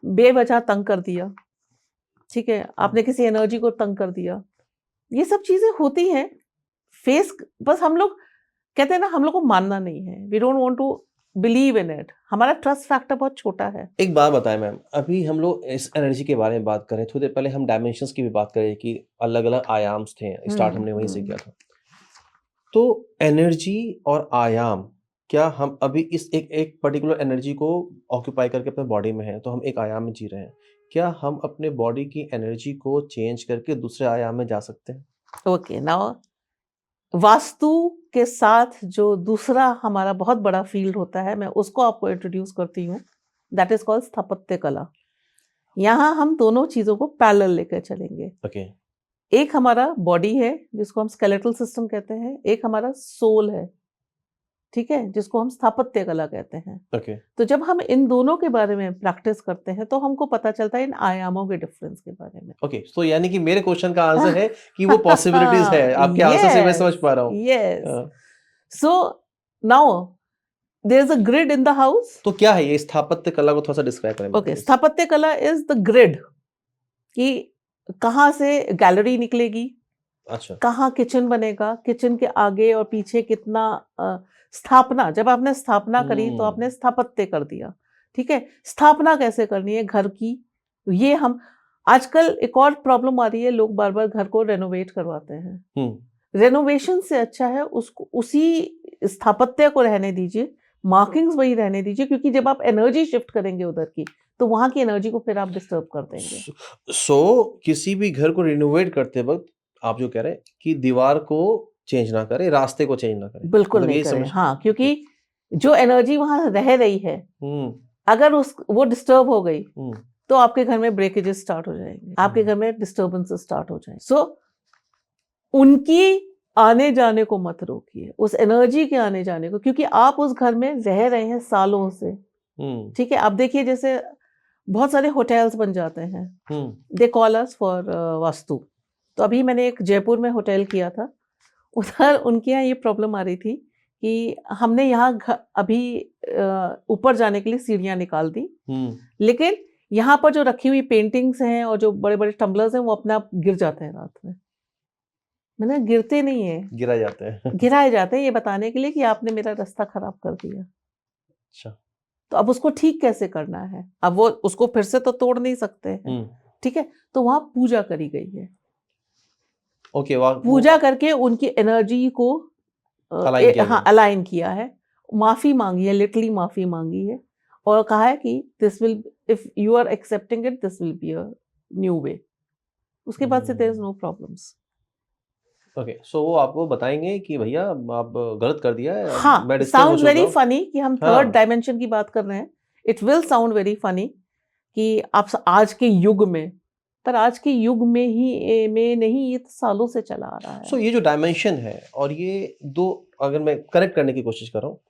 बेवजह तंग कर दिया, ठीक है? आपने किसी एनर्जी को तंग कर दिया। ये सब चीज़ें होती हैं। फेस बस हम लोग कहते हैं ना, हम लोग को मानना नहीं है। We don't want to believe in it. हमारा ट्रस्ट फैक्टर बहुत छोटा है। एक बात बताएँ मैम, अभी हम लोग इस एनर्जी के बारे में बात कर रहे हैं, थोड़ी देर पहले हम डायमेंशंस की भी बात कर रहे हैं कि अलग-अलग आयाम्स थे, स्टार्ट हमने वहीं से किया था। तो एनर्जी और आयाम, क्या हम अभी इस एक एक पर्टिकुलर एनर्जी को ऑक्यूपाई करके अपने बॉडी में हैं, तो हम एक आयाम में जी रहे हैं। क्या हम अपने बॉडी की एनर्जी को चेंज करके दूसरे आयाम में जा सकते हैं? ओके, नाउ वास्तु के साथ जो दूसरा हमारा बहुत बड़ा फील्ड होता है, मैं उसको आपको इंट्रोड्यूस करती हूँ। दैट इज़ कॉल्ड स्थापत्य कला। यहाँ हम दोनों चीज़ों को पैरेलल लेकर चलेंगे। ओके, एक हमारा बॉडी है, जिसको हम स्केलेटल सिस्टम कहते हैं, एक हमारा सोल है, ठीक है? जिसको हम स्थापत्य कला कहते हैं। ओके, तो जब हम इन दोनों के बारे में प्रैक्टिस करते हैं, तो हमको पता चलता है इन आयामों के डिफरेंस के बारे में। ओके। सो यानी कि मेरे क्वेश्चन का आंसर है कि वो पॉसिबिलिटीज़ है। आपके आंसर से मैं समझ यस, पा रहा हूँ। Yes. Uh, so now there is a grid in the house. तो क्या है ये स्थापत्य कला को थोड़ा-सा डिस्क्राइब करें मेरे को ओके, प्लीज़? स्थापत्य कला इज़ द ग्रिड कि कहाँ से गैलरी निकलेगी, अच्छा। कहाँ किचन बनेगा, किचन के आगे और पीछे कितना स्थापना, जब आपने स्थापना करी तो आपने हुँ, स्थापत्य कर दिया, ठीक है? स्थापना कैसे करनी है घर की, ये हम आजकल एक और प्रॉब्लम आ रही है, लोग बार-बार घर को रेनोवेट करवाते हैं। हुँ। रेनोवेशन से अच्छा है उसको उसी स्थापत्य को रहने दीजिए, मार्किंग्स वही रहने दीजिए, क्योंकि जब आप एनर्जी शिफ्ट करेंगे उधर की, तो वहाँ की एनर्जी को फिर आप डिस्टर्ब कर देंगे। सो किसी भी घर को रिनोवेट करते वक़्त आप जो कह रहे हैं कि दीवार को चेंज ना करें, रास्ते को चेंज ना करें। बिल्कुल मतलब नहीं यही करें, समझ। हाँ, ओके, क्योंकि जो एनर्जी वहां रह रही है, हम्म अगर वो डिस्टर्ब हो गई हम्म तो आपके घर में ब्रेकेजेस स्टार्ट हो जाएंगे, आपके घर में डिस्टर्बेंसेस स्टार्ट हो जाएंगे। सो उनकी आने जाने को मत रोकिए, उस एनर्जी के आने जाने को, क्योंकि आप उस घर में रह रहे हैं सालों से। ठीक है, आप देखिए जैसे बहुत सारे होटल्स बन जाते हैं, they call us for vastu. तो अभी मैंने एक जयपुर में होटल किया था, उधर उनके यहाँ ये प्रॉब्लम आ रही थी कि हमने यहाँ अभी ऊपर जाने के लिए सीढ़ियाँ निकाल दी, लेकिन यहाँ पर जो रखी हुई पेंटिंग्स हैं और जो बड़े बड़े टम्बलर्स हैं वो अपने आप गिर जाते हैं रात में। मैंने गिरते नहीं है, गिराए जाते हैं। गिराए जाते हैं, ये बताने के लिए कि आपने मेरा रास्ता खराब कर दिया। अच्छा। तो अब उसको ठीक कैसे करना है, अब वो उसको फिर से तो तोड़ नहीं सकते हैं। ठीक है, तो वहां पूजा करी गई है। ओके, वाह। पूजा करके उनकी एनर्जी को अलाइन किया हाँ गया। अलाइन किया है, माफी मांगी है, लिटरली माफी मांगी है, और कहा है कि this will, if you are accepting it, this will be a new way. उसके बाद से there is no problems. Okay, so वो आपको बताएंगे कि भैया आप गलत कर दिया है, हाँ, मैं डिस्टर्ब हो साउंड चुका वेरी हूँ। फनी कि हम हाँ। थर्ड डायमेंशन की बात कर रहे हैं। It will sound very funny कि आप आज के युग में, पर आज के युग में ही में नहीं, ये तो सालों से चला आ रहा है। सो ये जो डायमेंशन है और ये दो, अगर मैं करेक्ट करने की कोशिश कर रहा हूँ,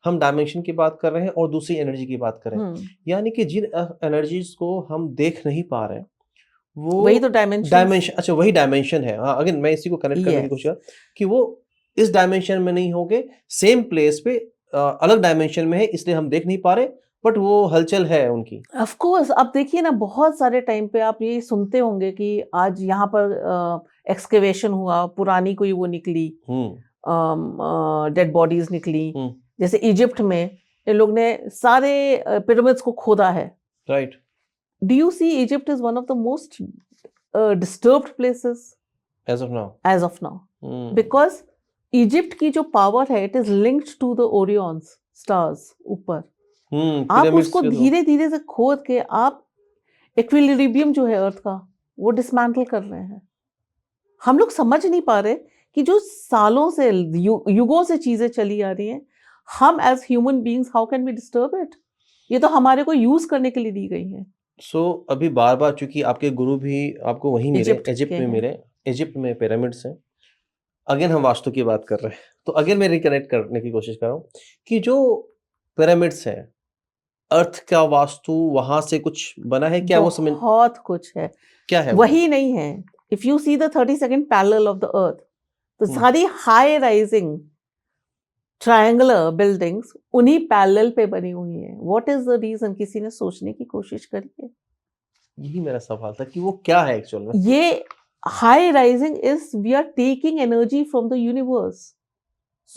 हम डायमेंशन की बात कर रहे हैं और दूसरी एनर्जी की बात कर रहे हैं, यानी कि जिन एनर्जीज को हम देख नहीं पा रहे वो वही तो डायमेंशन। अच्छा, वही डायमेंशन है। हाँ, अगेन मैं इसी को कनेक्ट करने की कोशिश कर कि वो इस डायमेंशन में नहीं होंगे, सेम प्लेस पे अलग डायमेंशन में है, इसलिए हम देख नहीं पा रहे, बट वो हलचल है उनकी। ऑफ कोर्स, आप देखिए ना, बहुत सारे टाइम पे आप ये सुनते होंगे कि आज यहाँ पर एक्सकेवेशन हुआ, पुरानी कोई वो निकली, डेड बॉडीज निकली। जैसे इजिप्ट में इन लोग ने सारे पिरामिड्स को खोदा है। Right. Do you see Egypt is one of the most disturbed places as of now. As of now, because Egypt की जो पावर है, it is linked to the Orion's stars ऊपर। आप उसको धीरे धीरे से खोद के आप इक्विलिब्रियम जो है अर्थ का, वो डिसमेंटल कर रहे हैं। हम लोग समझ नहीं पा रहे कि जो सालों से युगों से चीजें चली आ रही हैं, हम as human beings how can we disturb it? ये तो हमारे को यूज करने के लिए दी गई है। सो अभी बार बार, चूंकि आपके गुरु भी आपको वहीं मिले, इजिप्ट में हैं। मिले, इजिप्ट में पिरामिड्स हैं, अगेन हम वास्तु की बात कर रहे हैं, तो अगेन मैं रिकनेक्ट करने की कोशिश कर रहा हूँ कि जो पिरामिड्स हैं, अर्थ का वास्तु वहां से कुछ बना है क्या? वो समझ बहुत कुछ है, क्या है वही नहीं है। If you see the 32nd parallel of the earth, तो सारी हाई राइजिंग ट्रायंगुलर बिल्डिंग्स उन्हीं पैरेलल पे बनी हुई हैं। What is the reason? किसी ने सोचने की कोशिश करी है? यही मेरा सवाल था कि वो क्या है एक्चुअल में। ये high rising is we are taking energy from the universe.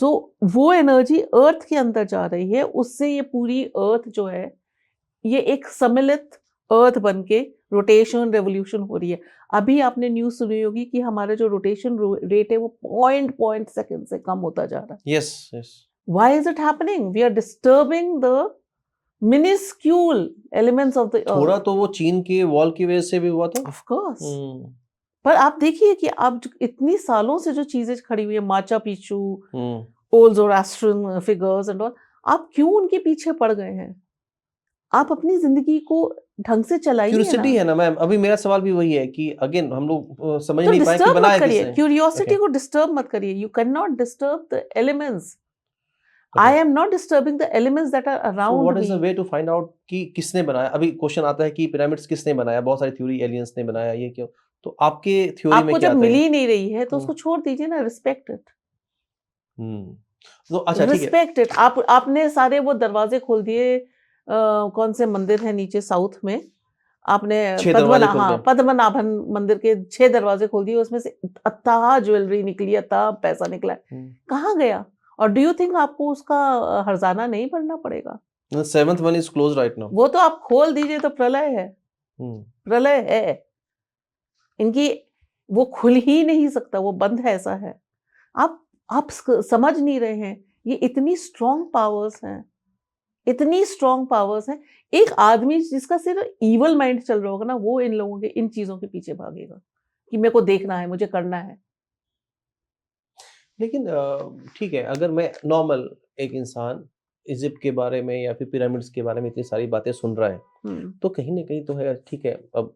So वो एनर्जी अर्थ के अंदर जा रही है, उससे ये पूरी अर्थ जो है, ये एक सम्मिलित अर्थ बन के रोटेशन रेवोल्यूशन हो रही है। अभी आपने न्यूज सुनी होगी कि हमारा जो रोटेशन रेट है वो पॉइंट सेकंड से कम होता जा रहा है। Yes yes. Why is it happening? We are disturbing the minuscule elements of the earth. थोड़ा तो वो चीन के वॉल की वजह से भी हुआ था। ऑफ कोर्स, पर आप देखिए कि आप इतनी सालों से जो चीजें खड़ी हुई है, माचा पिचू, ओल्ड ज़ोरास्ट्रियन फिगर्स एंड ऑल, आप क्यों उनके पीछे पड़ गए हैं? आप अपनी जिंदगी को ढंग से चलाइए ना। क्यूरियोसिटी है ना मैम, अभी मेरा सवाल भी वही है कि अगेन हम लोग समझ नहीं पाए कि डिस्टर्ब बनाया मत करिए, किसने। क्यूरियोसिटी को डिस्टर्ब मत करिए। You can not disturb the elements. I am not disturbing the elements that are around what is the way to find out कि किसने बनाया? अभी क्वेश्चन आता है कि पिरामिड्स किसने बनाया, बहुत सारी थ्योरी, एलियंस ने बनाया, ये क्यों? तो आपके थ्योरी में आपको क्या जब आता मिल है? ही नहीं रही है तो उसको छोड़ दीजिए ना, रिस्पेक्ट इट। तो अच्छा ठीक है, रिस्पेक्ट इट। आपने सारे वो दरवाजे खोल दिए, कौन से मंदिर है नीचे साउथ में, आपने 6 दरवाजे खोल दिए। पद्मनाभन मंदिर के 6 दरवाजे खोल दिए, उसमें से अथाह ज्वेलरी निकली, अथाह पैसा निकला, कहाँ गया? और डू यू थिंक आपको उसका हर्जाना नहीं भरना पड़ेगा? 7th one is closed right now. वो तो आप खोल दीजिए तो प्रलय है, प्रलय है इनकी, वो खुल ही नहीं सकता, वो बंद है, ऐसा है। आप समझ नहीं रहे हैं, ये इतनी स्ट्रॉन्ग पावर्स हैं, इतनी स्ट्रॉन्ग पावर्स हैं। एक आदमी जिसका सिर्फ ईवल माइंड चल रहा होगा ना, वो इन लोगों के, इन चीजों के पीछे भागेगा कि मेरे को देखना है, मुझे करना है। लेकिन ठीक है, अगर मैं नॉर्मल एक इंसान इजिप्ट के बारे में या फिर पिरामिड्स के बारे में इतनी सारी बातें सुन रहा है, तो कहीं ना कहीं तो है, ठीक है, अब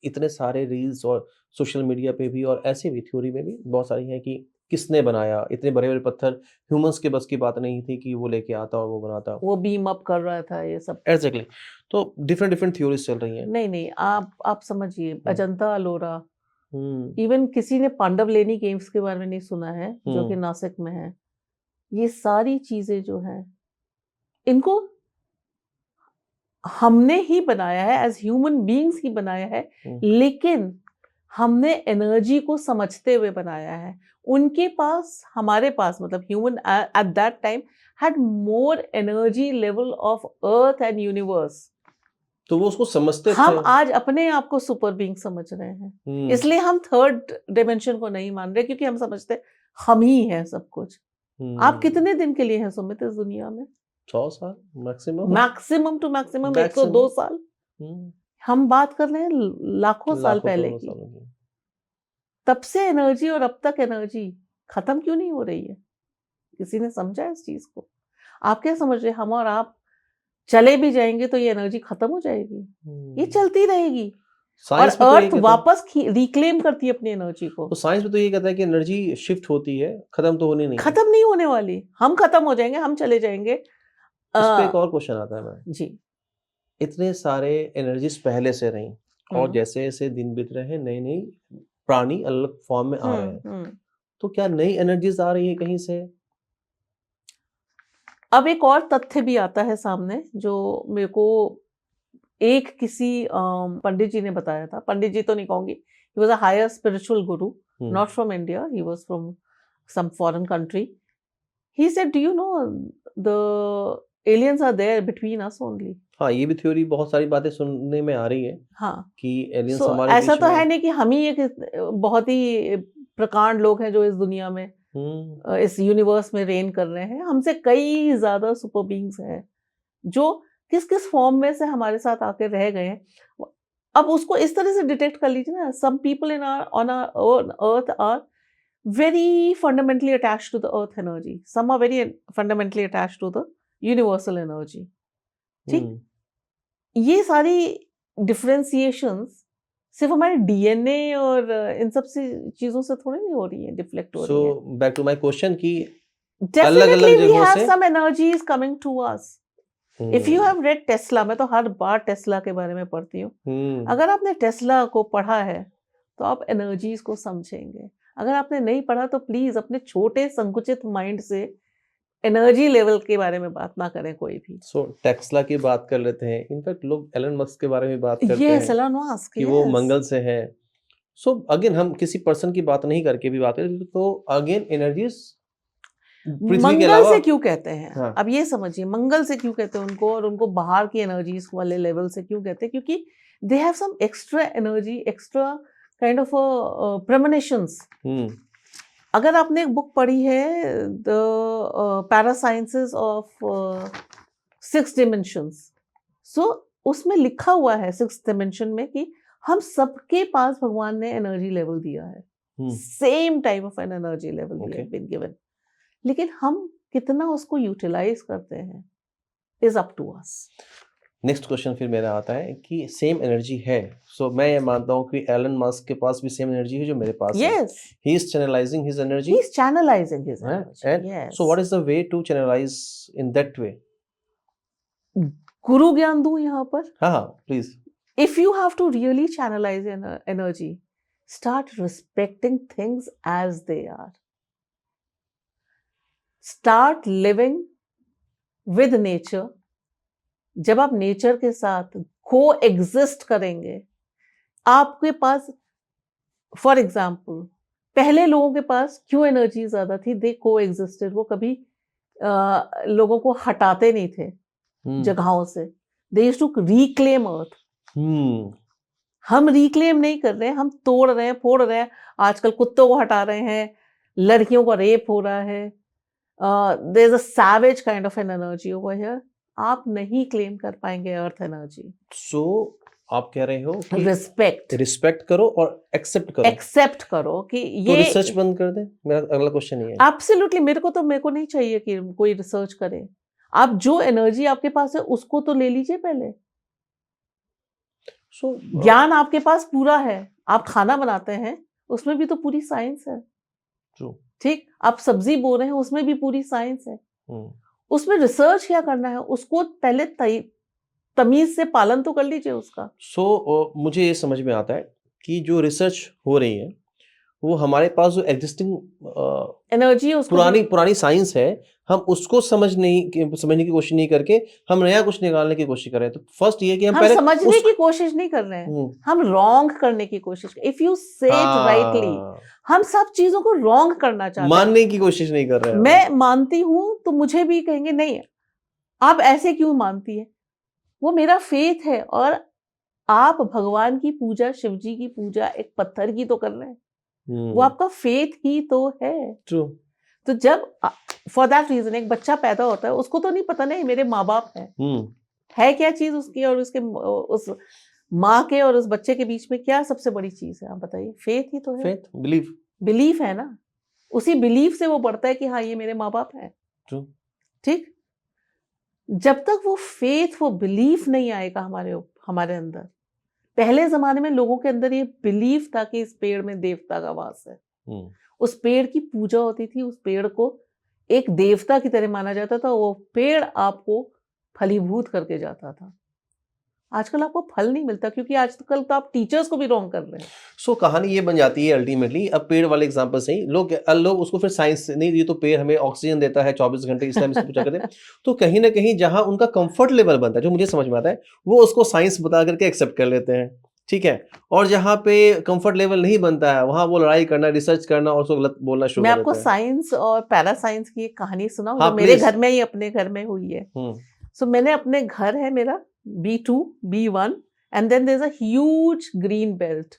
इतने सारे रील्स और सोशल मीडिया पे भी और ऐसे भी थ्योरी में भी बहुत सारी है कि किसने बनाया, इतने बड़े बड़े पत्थर ह्यूमंस के बस की बात नहीं थी कि वो लेके आता और वो बनाता। वो बीम अप कर रहा था ये सब। एग्जैक्टली। तो डिफरेंट डिफरेंट थ्योरीज चल रही हैं। नहीं, आप समझिए, अजंता अलोरा, हम्म इवन किसी ने पांडवलेनी गेम्स के बारे में नहीं सुना है, जो कि नासिक में है। ये सारी चीजें जो हैं, इनको हमने ही बनाया है, एज ह्यूमन बीइंग्स ही बनाया है, लेकिन हमने एनर्जी को समझते हुए बनाया है। उनके पास, हमारे पास, मतलब human at that time had more energy level of earth and universe. तो वो उसको समझते हम थे। आज अपने आप को सुपर बीइंग समझ रहे हैं, इसलिए हम थर्ड डिमेंशन को नहीं मान रहे, क्योंकि हम समझते हम ही हैं सब कुछ। आप कितने दिन के लिए हैं सुमित इस दुनिया में? 100 साल मैक्सिमम। मैक्सिमम टू मैक्सिमम 102 साल। हम बात कर रहे हैं लाखों साल पहले की। तब से एनर्जी और अब तक एनर्जी खत्म क्यों नहीं हो रही है? किसी ने समझा इस चीज को? आप क्या समझ रहे हैं, हम और आप चले भी जाएंगे तो ये एनर्जी खत्म हो जाएगी? ये चलती रहेगी और अर्थ वापस रिक्लेम करती है अपनी एनर्जी को। तो साइंस में तो ये कहता है कि एनर्जी शिफ्ट होती है, खत्म तो होनी नहीं है। खत्म नहीं होने वाली, हम खत्म हो जाएंगे, हम चले जाएंगे। इस पे एक और क्वेश्चन आता है मैम जी। इतने सारे एनर्जीज पहले से रही और जैसे जैसे दिन बीत रहे हैं, नई नई प्राणी अलग फॉर्म में आ रहे हैं, तो क्या नई एनर्जीज आ रही है कहीं से? अब एक और तथ्य भी आता है सामने, जो मेरे को एक किसी पंडित जी ने बताया था। पंडित जी तो नहीं कहूंगी, he was a higher spiritual guru, not from India, he was from some foreign country. He said, do you know the aliens are there between us only? हाँ, ये भी थ्योरी, बहुत सारी बातें सुनने में आ रही है। हाँ, कि एलियंस so, हमारे ऐसा बीच तो में है नहीं कि हम ही एक बहुत ही प्रकांड लोग हैं जो इस दुनिया में, इस यूनिवर्स में रेन कर रहे हैं। हमसे कई ज्यादा सुपर बीइंग्स हैं जो किस किस फॉर्म में से हमारे साथ आके रह गए हैं। अब उसको इस तरह से डिटेक्ट कर लीजिए ना। Some people in on earth are very fundamentally attached to the earth energy, some are very fundamentally attached to the universal energy. ठीक, ये सारी डिफरेंशिएशंस सिर्फ हमारे डीएनए और इन सब चीजों से थोड़ी नहीं हो रही है, डिफ्लेक्ट हो रही है। So back to my question कि Definitely we have some energies coming to us. If you have read Tesla, मैं तो हर बार टेस्ला के बारे में पढ़ती हूँ। अगर आपने टेस्ला को पढ़ा है तो आप एनर्जीज को समझेंगे। अगर आपने नहीं पढ़ा तो प्लीज अपने छोटे संकुचित माइंड से एनर्जी लेवल के बारे में बात ना करें कोई भी। सो टेस्ला की बात कर लेते हैं। इनफैक्ट लोग एलन मस्क के बारे में बात करते हैं एलन मस्क कि वो मंगल से है। सो अगेन हम किसी पर्सन की बात नहीं करके भी बात करें तो अगेन एनर्जीज मंगल से क्यों कहते हैं? हाँ। अब ये समझिए, मंगल से क्यों कहते हैं उनको, और उनको बाहर की एनर्जीज वाले लेवल से क्यों कहते हैं? क्योंकि they have some extra energy, extra kind of premonitions. अगर आपने एक बुक पढ़ी है the parasciences of 6 dimensions, so उसमें लिखा हुआ है 6th डिमेंशन में कि हम सबके पास भगवान ने एनर्जी लेवल दिया है, same type of an energy level been given, लेकिन हम कितना उसको यूटिलाइज करते हैं is up to us. Next question फिर मेरा आता है कि सेम एनर्जी है, सो मैं ये मानता हूँ कि एलन मस्क के पास भी सेम एनर्जी है जो मेरे पास है। He is channelising his energy. So what is the way to channelise in that way? Guru ज्ञान दूं यहाँ पर? हाँ please. If you have to really channelise energy, start respecting things as they are. Start living with nature. जब आप नेचर के साथ को एग्जिस्ट करेंगे, आपके पास, फॉर एग्जाम्पल, पहले लोगों के पास क्यों एनर्जी ज्यादा थी? दे को एग्जिस्टेड। वो कभी लोगों को हटाते नहीं थे जगहों से। दे यूज्ड टू रिक्लेम अर्थ। हम रिक्लेम नहीं कर रहे हैं, हम तोड़ रहे हैं, फोड़ रहे हैं। आजकल कुत्तों को हटा रहे हैं, लड़कियों का रेप हो रहा है। There is a savage kind of an energy over here. आप नहीं क्लेम कर पाएंगे अर्थ एनर्जी। सो आप कह रहे हो कि रिस्पेक्ट करो और एक्सेप्ट करो कि ये तो रिसर्च बंद कर दे। मेरा अगला क्वेश्चन ये है। एब्सोल्युटली। मेरे को नहीं चाहिए कि कोई रिसर्च करे। आप जो एनर्जी आपके पास है उसको तो ले लीजिए पहले। सो ज्ञान आपके पास पूरा है, आप खाना बनाते हैं उसमें भी तो पूरी साइंस है, ट्रू। ठीक? आप सब्जी बो रहे हैं उसमें भी पूरी साइंस है। उसमें रिसर्च क्या करना है, उसको पहले तमीज से पालन तो कर लीजिए उसका। सो मुझे ये समझ में आता है कि जो रिसर्च हो रही है वो हमारे पास जो एग्जिस्टिंग एनर्जी है उसको पुरानी पुरानी साइंस है, हम उसको समझने की कोशिश नहीं करके हम नया कुछ निकालने की कोशिश कर रहे हैं। तो फर्स्ट ये है कि हम हम पहले समझने उस की कोशिश नहीं कर रहे हैं, हम्म, हम रॉन्ग करने की कोशिश। इफ यू से इट राइटली, हाँ, हम सब चीजों को रॉन्ग करना चाहते हैं। मानने की कोशिश नहीं कर रहे हैं। मैं मानती हूं तो मुझे भी कहेंगे नहीं आप ऐसे क्यों मानती है, वो मेरा फेथ है। और आप भगवान की पूजा, शिव जी की पूजा एक पत्थर की तो कर रहे हैं, वो आपका फेथ ही तो है। ट्रू। तो जब फॉर दैट रीजन एक बच्चा पैदा होता है उसको तो नहीं पता नहीं मेरे माँ बाप है क्या चीज उसकी और उसके उस माँ के और उस बच्चे के बीच में क्या सबसे बड़ी चीज है, आप बताइए। फेथ ही तो है, फेथ, बिलीव। बिलीफ है ना। उसी बिलीफ से वो बढ़ता है कि हाँ ये मेरे माँ बाप हैं, ट्रू। ठीक। जब तक वो फेथ, वो बिलीफ नहीं आएगा हमारे अंदर। पहले जमाने में लोगों के अंदर ये बिलीफ था कि इस पेड़ में देवता का वास है, उस पेड़ की पूजा होती थी, उस पेड़ को एक देवता की तरह माना जाता था, वो पेड़ आपको फलीभूत करके जाता था। आजकल आपको फल नहीं मिलता क्योंकि आजकल तो आप टीचर्स को भी रॉन्ग कर रहे हैं। सो कहानी ये बन जाती है अल्टीमेटली, अब पेड़ वाले एग्जांपल से ही लोग उसको फिर साइंस से नहीं, ये तो पेड़ हमें ऑक्सीजन देता है 24 घंटे, इसलिए हम इसकी पूजा करते हैं। तो कहीं ना कहीं जहां उनका कंफर्ट लेवल बनता है, जो मुझे समझ में आता है, वो उसको साइंस बता करके एक्सेप्ट कर लेते हैं, ठीक है। और जहां पे कंफर्ट लेवल नहीं बनता है वहां वो लड़ाई करना, रिसर्च करना और उसको गलत बोलना शुरू मैं कर आपको देते हैं। साइंस और पैरा साइंस की एक कहानी सुनाऊं हाँ जो मेरे प्लीज। घर में ही, अपने घर में हुई है। सो मैंने अपने घर है मेरा B2 B1 and then there is a huge green belt.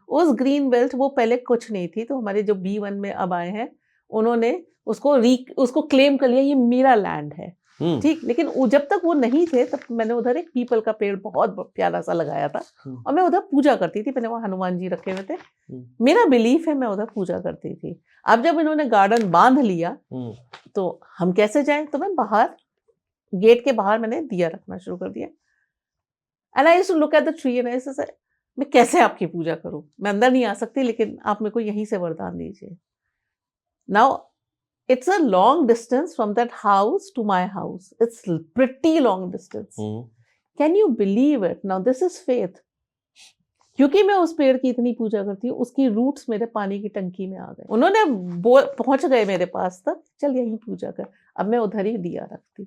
उस ग्रीन बेल्ट वो पहले कुछ नहीं थी, तो हमारे जो B1 में अब आए हैं उन्होंने उसको क्लेम कर लिया ये मेरा लैंड है, ठीक। लेकिन जब तक वो नहीं थे तब मैंने उधर एक पीपल का पेड़ बहुत प्यारा सा लगाया था और मैं उधर पूजा करती थी। मैंने वहाँ हनुमान जी रखे हुए थे, मेरा बिलीफ है, मैं उधर पूजा करती थी। अब जब इन्होंने गार्डन बांध लिया तो हम कैसे जाएं, तो मैं बाहर गेट के बाहर मैंने दिया रखना शुरू कर दिया। And I used to look at the tree and I say मैं कैसे आपकी पूजा करूं, मैं अंदर नहीं आ सकती लेकिन आप मेरे को यहीं से वरदान दीजिए। Now it's a long distance from that house to my house. It's pretty long distance. Can you believe it? Now this is faith. क्योंकि मैं उस पेड़ की इतनी पूजा करती हूँ, उसकी रूट्स मेरे पानी की टंकी में आ गए। उन्होंने पहुंच गए मेरे पास तक, चल यहीं पूजा कर। अब मैं उधर ही दिया रखती।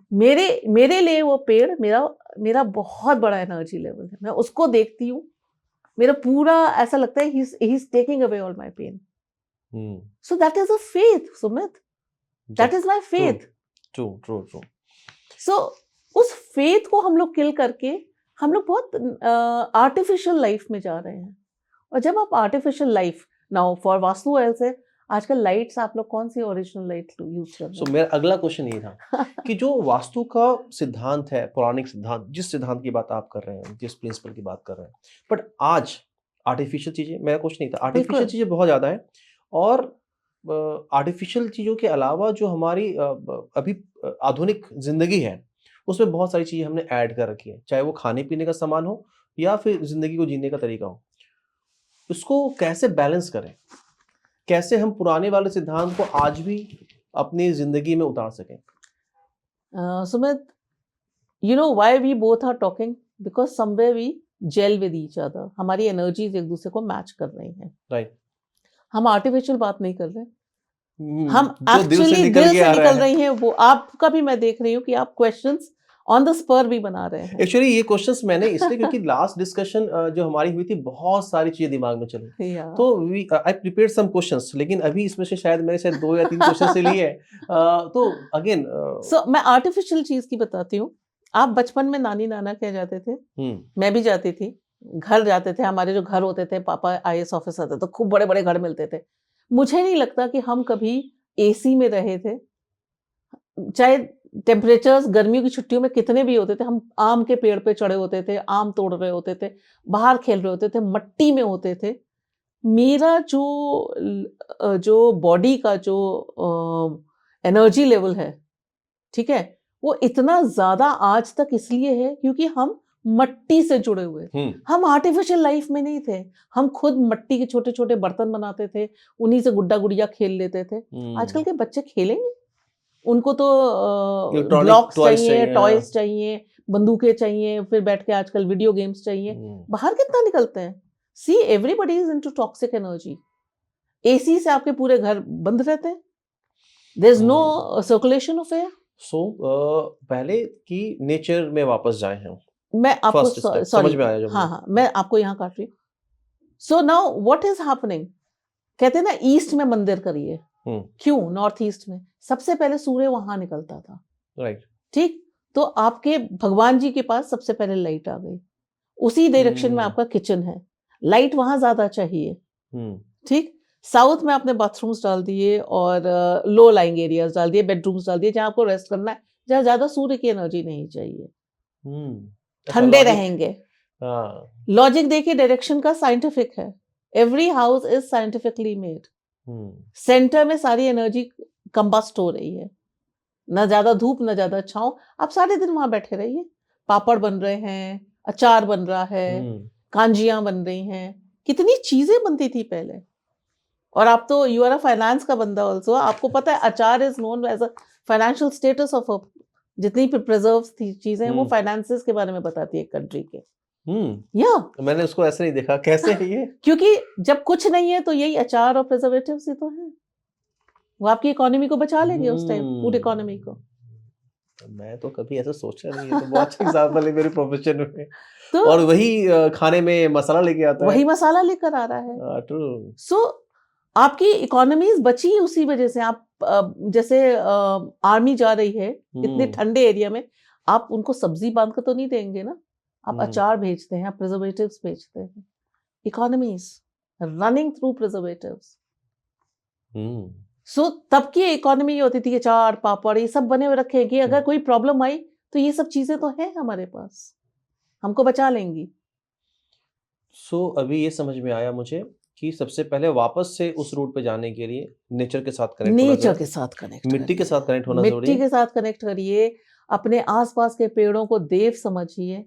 मेरे लिए वो पेड़ मेरा बहुत बड़ा एनर्जी लेवल है। मैं उसको देखती हूँ, मेरा पूरा ऐसा लगता है he is taking away all my pain. So that is a faith, Sumit. That is my faith. True. So उस फेथ को हम लोग किल करके हम लोग बहुत आर्टिफिशियल लाइफ में जा रहे हैं। और जब आप artificial life, now for vastu oil से आजकल लाइट्स आप लोग कौन सी ओरिजिनल लाइट यूज कर रहे हैं? सो मेरा अगला क्वेश्चन ये था कि जो वास्तु का सिद्धांत है, पौराणिक सिद्धांत, जिस सिद्धांत की बात आप कर रहे हैं, जिस प्रिंसिपल की बात कर रहे हैं, बट आज आर्टिफिशियल चीजें, मेरा क्वेश्चन नहीं था, आर्टिफिशियल चीजें बहुत ज्यादा है। और आर्टिफिशियल चीजों के अलावा जो हमारी अभी आधुनिक जिंदगी है उसमें बहुत सारी चीजें हमने ऐड कर रखी है, चाहे वो खाने पीने का सामान हो या फिर जिंदगी को जीने का तरीका हो। उसको कैसे बैलेंस करें, कैसे हम पुराने वाले सिद्धांत को आज भी अपनी जिंदगी में उतार सकें? Sumit, you know why we both are talking? Because somewhere we gel with each other. हमारी एनर्जीज एक दूसरे को मैच कर रही हैं। राइट। हम आर्टिफिशियल बात नहीं कर रहे, हम जो दिल से एक्चुअली निकल दिल के से आ रहा निकल है। रही हैं। वो आपका भी मैं देख रही हूँ कि आप क्वेश्चंस ऑन द स्पर भी बना रहे हैं। एक्चुअली ये क्वेश्चंस मैंने इसलिए क्योंकि लास्ट डिस्कशन जो हमारी हुई थी बहुत सारी चीजें दिमाग में चली, तो आई प्रिपेयर्ड सम क्वेश्चंस, लेकिन अभी इसमें से शायद मैंने शायद 2 या 3 क्वेश्चन से लिए तो अगेन सो मैं आर्टिफिशियल चीज की बताती हूँ। आप बचपन में नानी नाना क्या जाते थे, मैं भी जाती थी, घर जाते थे। हमारे जो घर होते थे, पापा IAS ऑफिसर थे तो खूब बड़े बड़े घर मिलते थे। मुझे नहीं लगता कि हम कभी AC में रहे थे। चाहे टेम्परेचर्स गर्मियों की छुट्टियों में कितने भी होते थे, हम आम के पेड़ पे चढ़े होते थे, आम तोड़ रहे होते थे, बाहर खेल रहे होते थे, मट्टी में होते थे। मेरा जो बॉडी का जो एनर्जी लेवल है, ठीक है, वो इतना ज्यादा आज तक इसलिए है क्योंकि हम मट्टी से जुड़े हुए थे। हम आर्टिफिशियल लाइफ में नहीं थे। हम खुद मट्टी के छोटे छोटे बर्तन बनाते थे, उन्हीं से गुड्डा गुड़िया खेल लेते थे। आजकल के बच्चे खेलेंगे? उनको तो इलेक्ट्रॉनिक ब्लॉक्स टॉयज चाहिए, चाहिए, टॉयज चाहिए, बंदूकें चाहिए, फिर बैठ के आजकल वीडियो गेम्स चाहिए। बाहर कितना निकलते हैं? See everybody is into toxic energy. AC से आपके पूरे घर बंद रहते हैं। There is no circulation of air. So पहले की नेचर में वापस जाए हम। मैं आपको First step, सॉरी, समझ में आया जो हाँ मुझे। हाँ, मैं आपको यहाँ काट रही हूँ। So now what is happening? कहते हैं ना ईस्ट में मंदिर करिए। क्यों? नॉर्थ ईस्ट में सबसे पहले सूर्य वहां निकलता था, राइट। ठीक? तो आपके भगवान जी के पास सबसे पहले लाइट आ गई। उसी डायरेक्शन में आपका किचन है, लाइट वहां ज्यादा चाहिए, ठीक? साउथ में आपने बाथरूम्स डाल दिए और लो लाइंग एरियाज डाल दिए, बेडरूम्स डाल दिए, जहां आपको रेस्ट करना है, जहां ज्यादा सूर्य की एनर्जी नहीं चाहिए, ठंडे रहेंगे। लॉजिक देखिए, डायरेक्शन का साइंटिफिक है। Every house is scientifically made. Centre में सारी एनर्जी कंबस्ट हो रही है, ना ज्यादा धूप ना ज्यादा छांव। आप सारे दिन वहां बैठे रहिए, पापड़ बन रहे हैं, अचार बन रहा है, कांजियां बन रही हैं, कितनी चीजें बनती थी पहले। और आप तो यू आर अ फाइनेंस का बंदा ऑल्सो, आपको पता है achar is known as a financial status of a, जितनी प्रिजर्व चीजें हैं वो फाइनेंसेस के बारे में बताती है कंट्री के। या मैंने उसको ऐसे नहीं देखा, कैसे है ये? क्योंकि जब कुछ नहीं है तो यही अचार और प्रिजर्वेटिव्स ही तो हैं। वो आपकी इकोनॉमी को बचा लेंगे उस टाइम, फूड इकोनॉमी को। मैं तो कभी ऐसा सोचा नहीं है, तो बहुत अच्छा एग्जांपल है मेरे प्रोफेशन में। तो और वही खाने में मसाला लेके आता है, वही मसाला लेकर आ रहा है। ट्रू। सो आपकी इकोनॉमीज बची उसी वजह से। आप जैसे आर्मी जा रही है इतने ठंडे एरिया में, आप उनको सब्जी बांध कर तो नहीं देंगे ना, आप अचार भेजते हैं, आप प्रिजर्वेटिव्स भेजते हैं। Economies running through preservatives. So तब की इकोनॉमी ये होती थी, अचार पापड़ ये सब बने हुए रखे कि अगर कोई प्रॉब्लम आई तो ये सब चीजें तो हैं हमारे पास, हमको बचा लेंगी। सो अभी ये समझ में आया मुझे कि सबसे पहले वापस से उस रूट पे जाने के लिए नेचर के साथ कनेक्ट होना नेचर के साथ कनेक्ट, मिट्टी के साथ कनेक्ट होना जरूरी मिट्टी है। के साथ कनेक्ट करिए, अपने आसपास के पेड़ों को देव समझिए,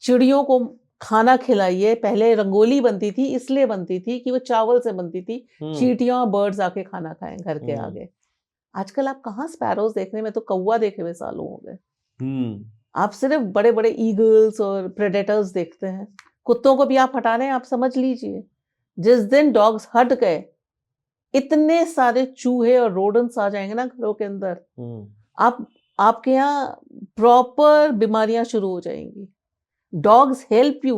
चिड़ियों को खाना खिलाइए। पहले रंगोली बनती थी, इसलिए बनती थी कि वो चावल से बनती थी, चींटियां बर्ड्स आके खाना खाएं घर के आगे। आजकल आप कहाँ स्पैरोज देखने में, तो कौवा देखे हुए सालों हो गए। आप सिर्फ बड़े बड़े ईगल्स और प्रेडेटर्स देखते हैं। कुत्तों को भी आप हटा रहे हैं, आप समझ लीजिए जिस दिन डॉग्स हट गए, इतने सारे चूहे और रोडेंट्स आ जाएंगे ना घरों के अंदर, आपके यहाँ प्रॉपर बीमारियां शुरू हो जाएंगी। डॉग्स हेल्प यू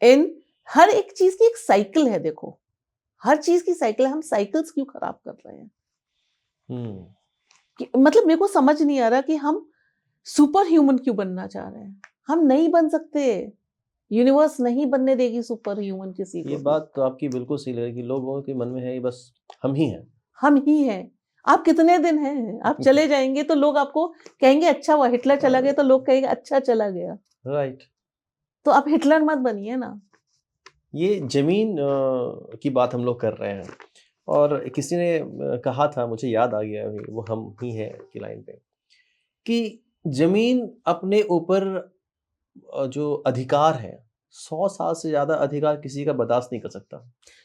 इन हर एक चीज की एक साइकिल है। देखो, हर चीज की साइकिल है, हम साइकिल्स क्यों खराब कर रहे हैं? मतलब मेरे को समझ नहीं आ रहा कि हम सुपर ह्यूमन क्यों बनना चाह रहे हैं। हम नहीं बन सकते, यूनिवर्स नहीं बनने देगी सुपर ह्यूमन किसी को। ये बात तो आपकी बिल्कुल सही लगी, लोगों के मन में है बस हम ही हैं, हम ही हैं। आप कितने दिन हैं, आप चले जाएंगे तो लोग आपको कहेंगे अच्छा हुआ हिटलर चला गया, तो लोग कहेंगे अच्छा चला गया, राइट। तो आप हिटलर मत बनिए ना। ये जमीन की बात हम लोग कर रहे हैं, और किसी ने कहा था, मुझे याद आ गया अभी, वो हम ही हैं की लाइन पे, कि जमीन अपने ऊपर जो अधिकार है 100 साल से ज्यादा अधिकार किसी का बर्दाश्त नहीं कर सकता।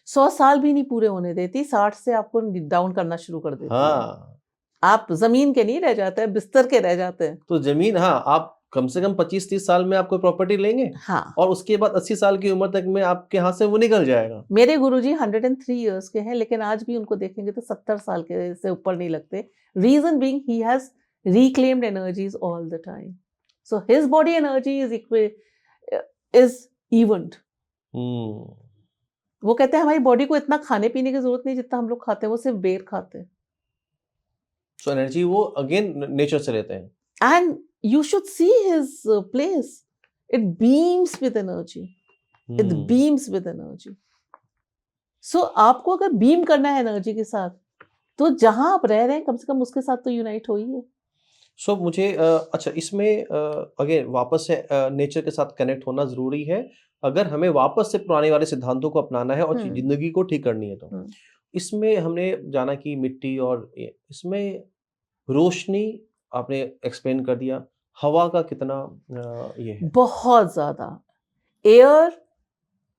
100 साल भी नहीं पूरे होने देती, 60 से आपको डाउन करना शुरू कर देती है। आप जमीन के नहीं रह जाते हैं, बिस्तर के रह जाते हैं। तो जमीन, हाँ, आप कम से कम 25-30 साल में आप कोई प्रॉपर्टी लेंगे, हाँ, और उसके बाद 80 साल की उम्र तक में आपके हाथ से वो निकल जाएगा। मेरे गुरुजी 103 इयर्स के हैं, लेकिन आज भी उनको देखेंगे तो 70 साल के से ऊपर नहीं लगते। Reason being he has reclaimed energies all the time, so his body energy is evened. वो कहते हैं हमारी बॉडी को इतना खाने पीने की जरूरत नहीं जितना हम लोग खाते हैं, वो सिर्फ बेर खाते हैं। So एनर्जी वो अगेन नेचर से लेते हैं। And you should see his place. It beams with energy. It beams with energy. So आपको अगर बीम करना है एनर्जी के साथ, तो जहां आप रह रहे हैं कम से कम उसके साथ तो यूनाइट होइए। सो मुझे अच्छा, इसमें अगेन वापस से नेचर के साथ कनेक्ट होना जरूरी है अगर हमें वापस से पुराने वाले सिद्धांतों को अपनाना है और जिंदगी को ठीक करनी है। तो इसमें हमने जाना कि मिट्टी और इसमें रोशनी आपने एक्सप्लेन कर दिया। हवा का कितना ये है? बहुत ज्यादा। Air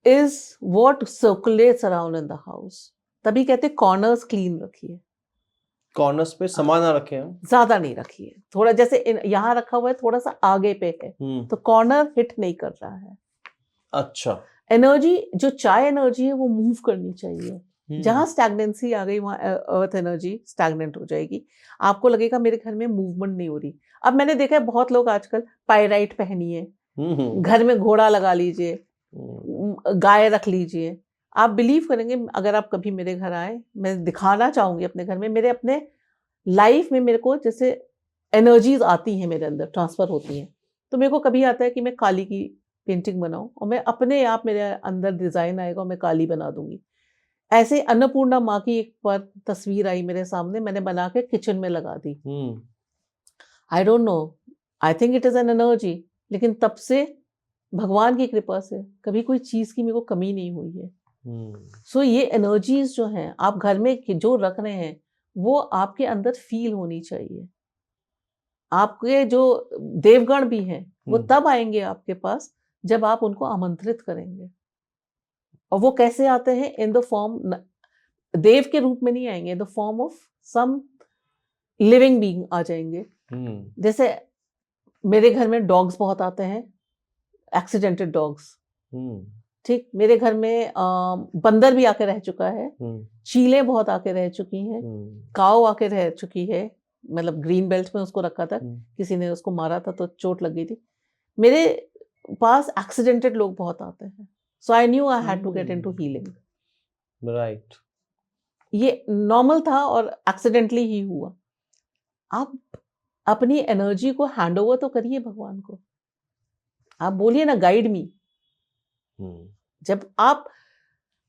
is what circulates around in the house. तभी कहते हैं कॉर्नर्स क्लीन रखिए, कॉर्नर्स पे सामान ना रखें हम। ज्यादा नहीं रखिए। थोड़ा जैसे यहाँ रखा हुआ है, थोड़ा सा आगे पे है, तो कॉर्नर हिट नहीं कर रहा है। अच्छा। एनर्जी जो चाय एनर्जी है वो मूव करनी चाहिए। जहां स्टैग्नेंसी आ गई वहां अर्थ एनर्जी स्टैग्नेंट हो जाएगी। आपको लगेगा मेरे घर में मूवमेंट नहीं हो रही। अब मैंने देखा है बहुत लोग आजकल पायराइट पहनिए, घर में घोड़ा लगा लीजिए, गाय रख लीजिए। आप बिलीव करेंगे, अगर आप कभी मेरे घर आए, मैं दिखाना चाहूंगी अपने घर में, मेरे अपने लाइफ में मेरे को जैसे एनर्जीज आती हैं मेरे अंदर, ट्रांसफर होती हैं। तो मेरे को कभी आता है कि मैं काली की पेंटिंग बनाऊं और मैं अपने आप मेरे अंदर डिजाइन आएगा और मैं काली बना दूंगी। ऐसे अन्नपूर्णा माँ की एक बार तस्वीर आई मेरे सामने, मैंने बना के किचन में लगा दी। I don't know, I think it is an energy. लेकिन तब से भगवान की कृपा से कभी कोई चीज की मेरे को कमी नहीं हुई है। सो ये एनर्जीज जो हैं आप घर में जो रख रहे हैं वो आपके अंदर फील होनी चाहिए। आपके जो देवगण भी हैं वो तब आएंगे आपके पास जब आप उनको आमंत्रित करेंगे। और वो कैसे आते हैं? इन द फॉर्म, देव के रूप में नहीं आएंगे, in the form of some living being आ जाएंगे। जैसे मेरे घर में डॉग्स बहुत आते हैं, एक्सीडेंटेड डॉग्स। ठीक, मेरे घर में बंदर भी आके रह चुका है, चीलें बहुत आके रह चुकी हैं, काऊ आके रह चुकी है। मतलब ग्रीन बेल्ट में उसको रखा था, किसी ने उसको मारा था तो चोट लग गई थी। मेरे पास एक्सीडेंटेड लोग बहुत आते हैं। So I knew I had to get into healing. Right. ये नॉर्मल था और एक्सीडेंटली ही हुआ। आप अपनी एनर्जी को हैंड ओवर तो करिए भगवान को। आप बोलिए ना, गाइड मी। जब आप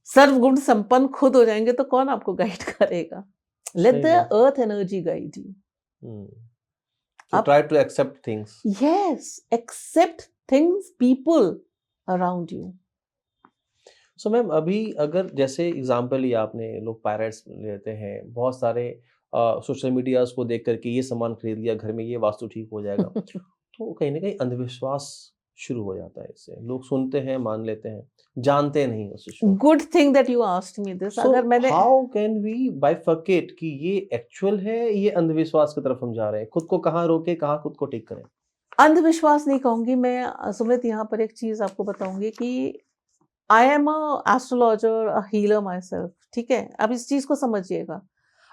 सर्वगुण संपन्न खुद हो जाएंगे तो कौन आपको गाइड करेगा? Let the earth energy guide you. So try to accept things. Yes, accept things, people around you. So ma'am, अभी अगर जैसे एग्जांपल लिया आपने, लोग पायरेट्स लेते हैं, बहुत सारे सोशल मीडियाज को देख करके ये सामान खरीद लिया, घर में ये वास्तु ठीक हो जाएगा। तो कहीं ना कहीं अंधविश्वास शुरू हो जाता है। इससे लोग सुनते हैं, मान लेते हैं, जानते नहीं उस चीज को। Good thing that you asked me this. अगर मैंने हाउ कैन वी बाइफर्केट कि ये एक्चुअल है, ये अंधविश्वास की तरफ हम जा रहे हैं? खुद को कहाँ रोके, कहाँ खुद को ठीक करें? अंधविश्वास नहीं कहूंगी मैं सुमित। यहाँ पर एक चीज आपको बताऊंगी कि I am a astrologer, a healer my self. ठीक है, अब इस चीज को समझिएगा।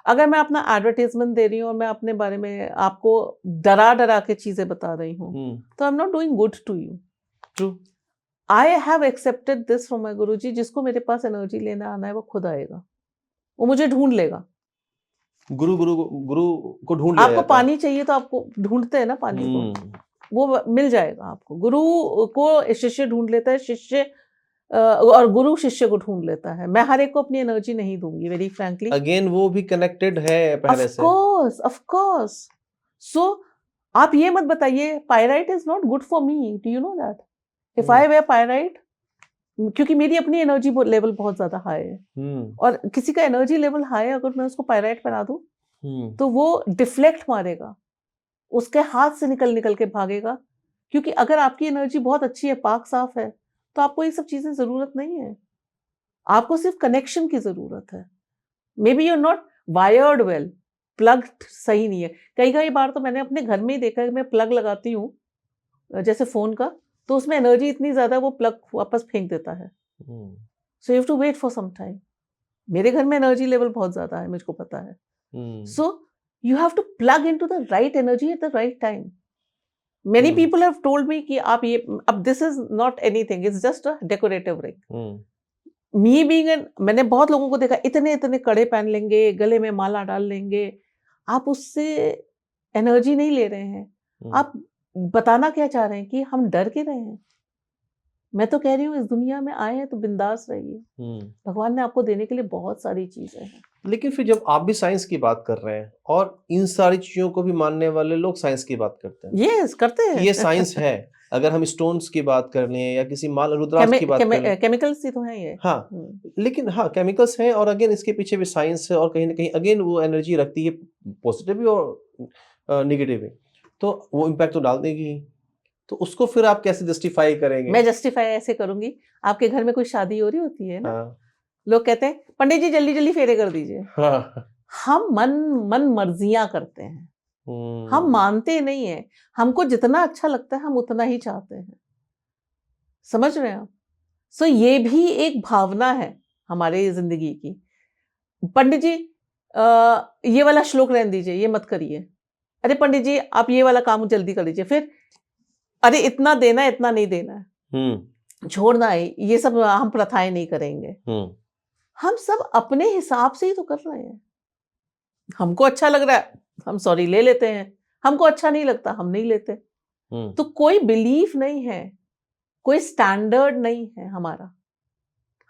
अगर मैं अपना एडवर्टाइजमेंट दे रही हूँ और मैं अपने बारे में आपको डरा डरा के चीजें बता रही हूँ, तो I am not doing good to you. True. I have accepted this from my guru ji. जिसको मेरे पास एनर्जी लेने आना है वो खुद आएगा, वो मुझे ढूंढ लेगा। गुरु गुरु गुरु को ढूंढ लिया आपको जाता है। पानी चाहिए तो आपको ढूंढते हैं ना पानी को, वो मिल जाएगा आपको। गुरु को शिष्य ढूंढ लेता है, शिष्य और गुरु शिष्य को ढूंढ लेता है। मैं हर एक को अपनी एनर्जी नहीं दूंगी, वेरी फ्रैंकली। अगेन वो भी कनेक्टेड है पहले से। Of course. सो आप ये मत बताइए pyrite is not good for me. Do you know that? If I wear pyrite, क्योंकि मेरी अपनी एनर्जी लेवल बहुत ज्यादा हाई है, और किसी का एनर्जी लेवल हाई है, अगर मैं उसको पायराइट पहना दूं तो वो डिफ्लेक्ट मारेगा, उसके हाथ से निकल निकल के भागेगा। क्योंकि अगर आपकी एनर्जी बहुत अच्छी है, पाक साफ है, तो आपको ये सब चीजें जरूरत नहीं है। आपको सिर्फ कनेक्शन की जरूरत है। Maybe you are not wired well, plugged सही नहीं है। कई बार तो मैंने अपने घर में ही देखा है, मैं प्लग लगाती हूँ जैसे फोन का, तो उसमें एनर्जी इतनी ज्यादा वो प्लग वापस फेंक देता है। So you have to wait for some time. मेरे घर में एनर्जी लेवल बहुत ज्यादा है, मुझको पता है। So you have to plug into the right energy at the right time. Many people have told me कि आप ये, अब this is not anything, it's just a decorative ring. Me being मैंने बहुत लोगों को देखा, इतने इतने कड़े पहन लेंगे, गले में माला डाल लेंगे। आप उससे एनर्जी नहीं ले रहे हैं। आप बताना क्या चाह रहे हैं कि हम डर के रहे हैं? मैं तो कह रही हूँ इस दुनिया में आए हैं तो बिंदास रहिए। भगवान ने आपको देने के लिए बहुत सारी चीजें हैं। लेकिन फिर जब आप भी साइंस की बात कर रहे हैं और इन सारी चीजों को भी मानने वाले लोग साइंस की बात करते हैं, यस करते हैं, ये साइंस है। अगर हम स्टोन्स की बात कर लें या किसी माल रुद्राक्ष की बात कर लें, केमिकल्स ही तो हैं ये। हाँ, लेकिन हाँ केमिकल्स हैं, और अगेन इसके पीछे भी साइंस है, और कहीं ना कहीं अगेन वो एनर्जी रखती है, पॉजिटिव भी और नेगेटिव है, तो वो इम्पैक्ट तो डाल देगी ही। तो उसको फिर आप कैसे जस्टिफाई करेंगे? मैं जस्टिफाई ऐसे करूंगी, आपके घर में कोई शादी हो रही होती है ना, हाँ लोग कहते हैं पंडित जी जल्दी जल्दी फेरे कर दीजिए। हाँ। हम मन मर्जियां करते हैं, हम हम्म, मानते नहीं है। हमको जितना अच्छा लगता है हम उतना ही चाहते हैं, समझ रहे हैं आप? सो ये भी एक भावना है हमारे जिंदगी की। पंडित जी ये वाला श्लोक रहने दीजिए, ये मत करिए। अरे पंडित जी आप ये वाला काम जल्दी कर लीजिए। फिर अरे इतना देना है, इतना नहीं देना है, छोड़ना है, ये सब हम प्रथाएं नहीं करेंगे। हम सब अपने हिसाब से ही तो कर रहे हैं। हमको अच्छा लग रहा है हम सॉरी ले लेते हैं, हमको अच्छा नहीं लगता हम नहीं लेते। तो कोई बिलीफ नहीं है, कोई स्टैंडर्ड नहीं है हमारा,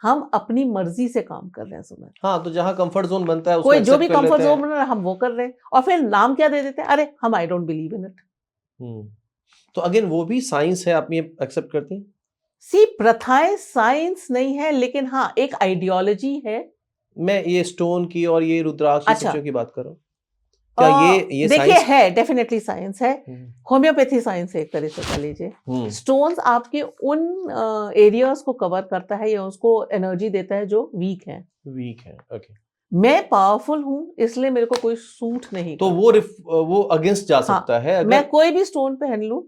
हम अपनी मर्जी से काम कर रहे हैं सुमन। हाँ, तो जहाँ कंफर्ट जोन बनता है उसको कोई जो भी एक्सेप्ट कर कंफर्ट लेते जोन हैं। बन रहा है हम वो कर रहे हैं, और फिर नाम क्या दे देते हैं, अरे हम I don't believe in it. तो अगेन वो भी साइंस है, आप ये एक्सेप्ट करते हैं? सी प्रथाएं साइंस नहीं है, लेकिन हाँ एक आइडियोलॉजी है। मैं ये स्टोन की और ये रुद्राक्ष ये सब अच्छा चीजों की बात कर रहा हूँ। क्या ये देखिए साइंस? है, डेफिनेटली साइंस है। हम्म, होम्योपैथी साइंस है एक तरह से कह लीजिए। स्टोन्स आपके उन एरियाज को कवर करता है या उसको एनर्जी देता है जो वीक है। वीक है, ओके। मैं पावरफुल हूं इसलिए मेरे को कोई सूट नहीं तो करता। वो अगेंस्ट जा हाँ, सकता है मैं अगर। कोई भी स्टोन पहन लूं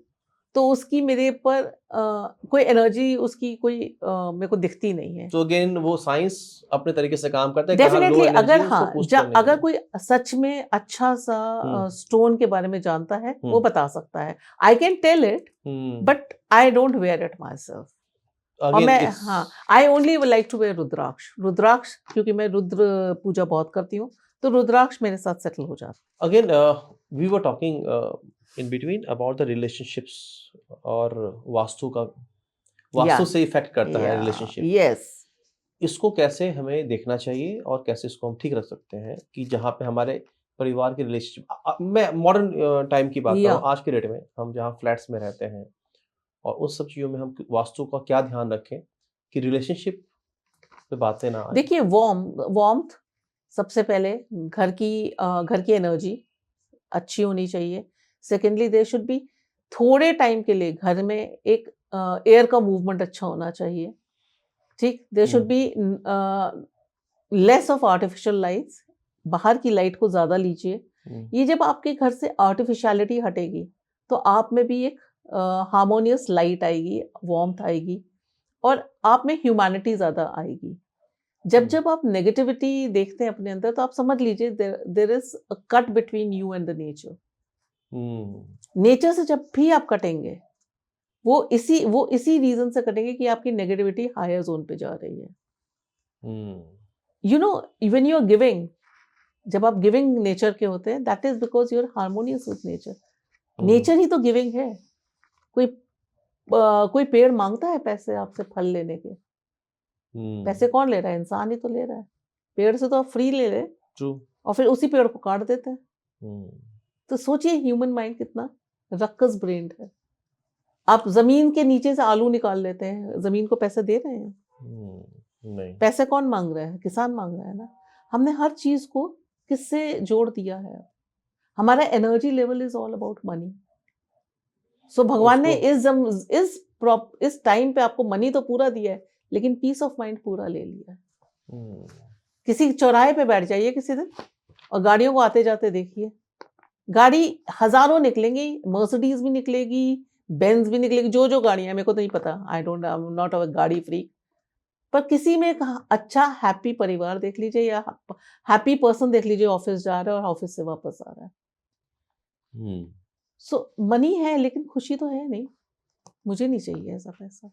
तो उसकी मेरे पर कोई एनर्जी उसकी कोई मेरे को दिखती नहीं है। तो अगेन वो साइंस अपने तरीके से काम करता है, कहाँ लो डेफिनेटली एनर्जी अगर है उसको हाँ बूस्ट करने के अगर लिए। कोई सच में अच्छा सा हम्म, स्टोन के बारे में जानता है वो हम्म, बता सकता है। I can tell it but I don't wear it myself. और अगेन मैं इट्स। हाँ I only like to wear rudraksha. Rudraksha क्योंकि मैं रुद्र पूजा बहुत करती हूँ, तो रुद्राक्ष मेरे साथ सेटल हो जाता again we were talking in between about the relationships और वास्तु का, है। वास्तु से इफेक्ट करता है या रिलेशनशिप। यस इसको कैसे हमें देखना चाहिए और कैसे इसको हम ठीक रख सकते हैं कि जहाँ पे हमारे परिवार के रिलेशनशिप, मैं मॉडर्न टाइम की बात कर या रहा हूँ, आज के डेट में हम जहाँ फ्लैट्स में रहते हैं और उस सब चीज़ों में हम वास्तु का क्या ध्यान रखें कि रिलेशनशिप पे बातें ना आए। देखिए वार्मथ सबसे पहले, घर की एनर्जी अच्छी होनी चाहिए। सेकेंडली देयर शुड बी थोड़े टाइम के लिए घर में एक एयर का मूवमेंट अच्छा होना चाहिए। ठीक, there should be less of artificial lights. बाहर की लाइट को ज्यादा लीजिए। ये जब आपके घर से आर्टिफिशियलिटी हटेगी तो आप में भी एक हार्मोनियस लाइट आएगी, वार्मथ आएगी, और आप में ह्यूमैनिटी ज्यादा आएगी। जब जब आप नेगेटिविटी देखते हैं अपने अंदर तो आप समझ लीजिए there is a cut between you and the nature. Nature से जब भी आप कटेंगे वो इसी रीजन से कटेंगे कि आपकी नेगेटिविटी हायर जोन पे जा रही है। You know even you are giving, जब आप गिविंग नेचर के होते हैं that is because you are harmonious with nature. Nature ही तो गिविंग है। कोई पेड़ मांगता है पैसे आपसे फल लेने के? पैसे कौन ले रहा है? इंसान ही तो ले रहा है। पेड़ से तो आप फ्री ले रहे, ट्रू। और फिर उसी पेड़ को काट देते हैं। तो सोचिए ह्यूमन माइंड कितना रक्कस ब्रेन्ड है। आप जमीन के नीचे से आलू निकाल लेते हैं, जमीन को पैसे दे रहे हैं? नहीं। पैसे कौन मांग रहा है? किसान मांग रहा है ना। हमने हर चीज को किससे जोड़ दिया है? हमारा energy level is all about money. So भगवान ने इस टाइम पे आपको मनी तो पूरा दिया है, लेकिन पीस ऑफ माइंड पूरा ले लिया है। किसी चौराहे पे बैठ जाइए किसी दिन और गाड़ियों को आते जाते देखिए। गाड़ी हजारों निकलेंगी, मर्सिडीज भी निकलेगी, बेंज भी निकलेगी, जो जो गाड़ियां मेरे को तो नहीं पता, I don't I am not a गाड़ी फ्री। पर किसी में एक अच्छा हैप्पी परिवार देख लीजिए या हैप्पी पर्सन देख लीजिए, ऑफिस जा रहा है और ऑफिस से वापस आ रहा है। सो मनी है लेकिन खुशी तो है नहीं। मुझे नहीं चाहिए ऐसा पैसा।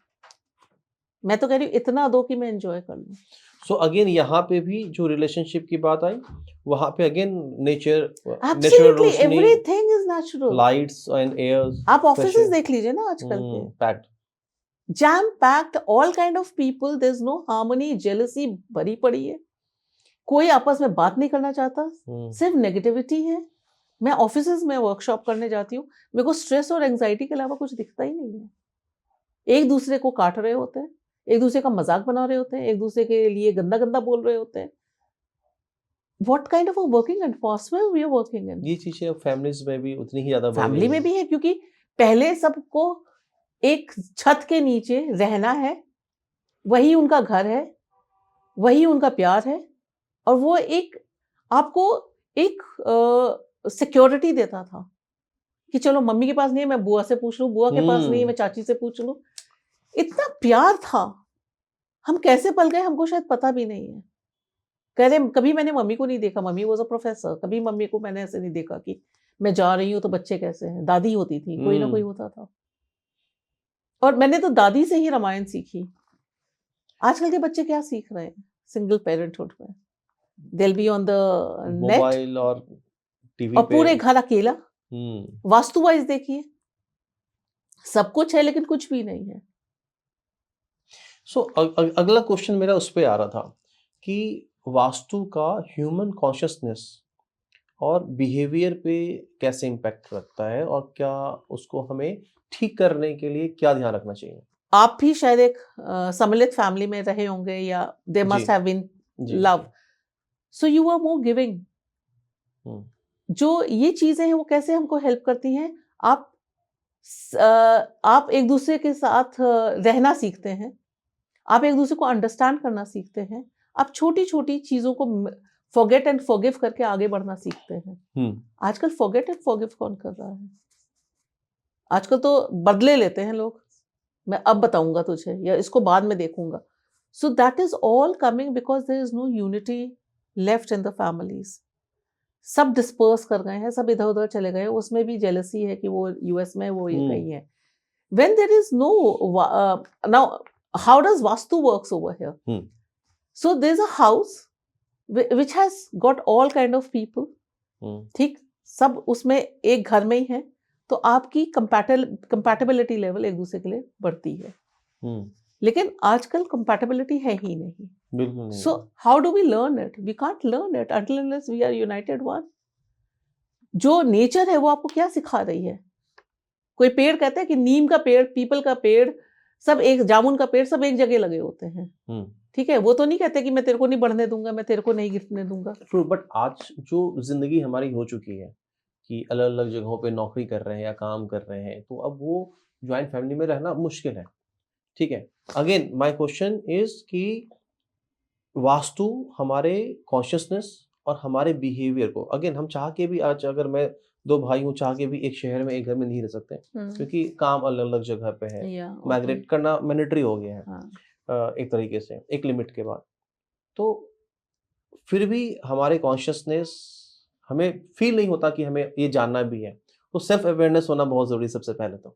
मैं तो कह रही हूँ इतना दो कि मैं एंजॉय कर लूँ। सो अगेन यहाँ पे भी जो रिलेशनशिप की बात आई, वहाँ पे अगेन नेचर, नेचुरल एब्सोल्युटली रोशनी, everything is natural. Lights and airs, आप ऑफिसेस देख लीजिए ना आजकल के, packed, jam packed, all kind of people, there is no harmony, jealousy भरी पड़ी है। कोई आपस में बात नहीं करना चाहता, सिर्फ नेगेटिविटी है। मैं ऑफिसेस में वर्कशॉप करने जाती हूँ, मेरे को स्ट्रेस और एंजाइटी के अलावा कुछ दिखता ही नहीं है। एक दूसरे को काट रहे होते हैं, एक दूसरे का मजाक बना रहे होते हैं, एक दूसरे के लिए गंदा गंदा बोल रहे होते हैं। What kind of a working atmosphere we are working in. ये चीजें फैमिलीज में भी उतनी ही ज्यादा बढ़ फैमिली गई में हैं। भी है, क्योंकि पहले सबको एक छत के नीचे रहना है, वही उनका घर है, वही उनका प्यार है, और वो एक आपको एक सिक्योरिटी देता था कि चलो मम्मी के पास नहीं है, मैं बुआ से पूछ लूं, बुआ के पास नहीं है, मैं चाची से पूछ लूं। इतना प्यार था, हम कैसे पल गए हमको शायद पता भी नहीं है। कह रहे कभी मैंने मम्मी को नहीं देखा, मम्मी वॉज अ प्रोफेसर, कभी मम्मी को मैंने ऐसे नहीं देखा कि मैं जा रही हूँ तो बच्चे कैसे हैं। दादी होती थी, कोई ना कोई होता था, और मैंने तो दादी से ही रामायण सीखी। आजकल के बच्चे क्या सीख रहे हैं सिंगल पेरेंटहुड में? दिल be on the net, mobile और टीवी और पे। पूरे घर अकेला। हम्म। वास्तु वाइज देखिए, सब कुछ है लेकिन कुछ भी नहीं है। सो अगला क्वेश्चन मेरा उस पे आ रहा था कि वास्तु का ह्यूमन कॉन्शियसनेस और बिहेवियर पे कैसे इम्पैक्ट रखता है, और क्या उसको हमें ठीक करने के लिए क्या ध्यान रखना चाहिए? आप भी शायद एक सम्मिलित फैमिली में रहे होंगे, या दे जी मस्ट हैव बीन जी love, so you are more giving. Hmm, जो ये चीजें हैं वो कैसे हमको हेल्प करती हैं? आप आप एक दूसरे के साथ रहना सीखते हैं, आप एक दूसरे को अंडरस्टैंड करना सीखते हैं, आप छोटी छोटी चीजों को फॉरगेट एंड फॉरगिव करके आगे बढ़ना सीखते हैं। आजकल फॉरगेट एंड फॉरगिव कौन कर रहा है? आजकल तो बदले लेते हैं लोग, मैं अब बताऊंगा तुझे, या इसको बाद में देखूंगा। So that is all coming because there is no unity left in the families. सब डिस्पर्स कर गए हैं, सब इधर उधर चले गए। उसमें भी जेलसी है कि वो यूएस में, वो ये कहीं है। When there is no now, how does Vastu works over here? So there's a house which has got all kind of people. ठीक, सब उसमें एक घर में ही है, तो आपकी कंपैटिबिलिटी लेवल एक दूसरे के लिए बढ़ती है। लेकिन आजकल कंपैटिबिलिटी है ही नहीं। बिल्कुल नहीं। So how do we learn it? We can't learn it until unless we are united one. जो नेचर है वो आपको क्या सिखा रही है? कोई पेड़ कहता है कि नीम का पेड़, पीपल का पेड़, सब एक, जामुन का पेड़, सब एक जगह लगे होते हैं। ठीक है, वो तो नहीं कहते कि मैं तेरे को नहीं बढ़ने दूंगा, मैं तेरे को नहीं गिरने दूंगा। ट्रू, बट आज जो जिंदगी हमारी हो चुकी है कि अलग अलग जगहों पे नौकरी कर रहे हैं या काम कर रहे हैं, तो अब वो ज्वाइंट फैमिली में रहना मुश्किल है। ठीक है, अगेन माय क्वेश्चन इज कि वास्तु हमारे कॉन्शियसनेस और हमारे बिहेवियर को, अगेन हम चाह के भी, आज अगर मैं दो भाई हूँ, चाह के भी एक शहर में एक घर में नहीं रह सकते, क्योंकि काम अलग अलग जगह पे है, माइग्रेट करना मैंडेटरी हो गया है। एक तरीके से एक लिमिट के बाद, तो फिर भी हमारे कॉन्शियसनेस, हमें फील नहीं होता कि हमें ये जानना भी है, तो सेल्फ अवेयरनेस होना बहुत जरूरी है सबसे पहले तो।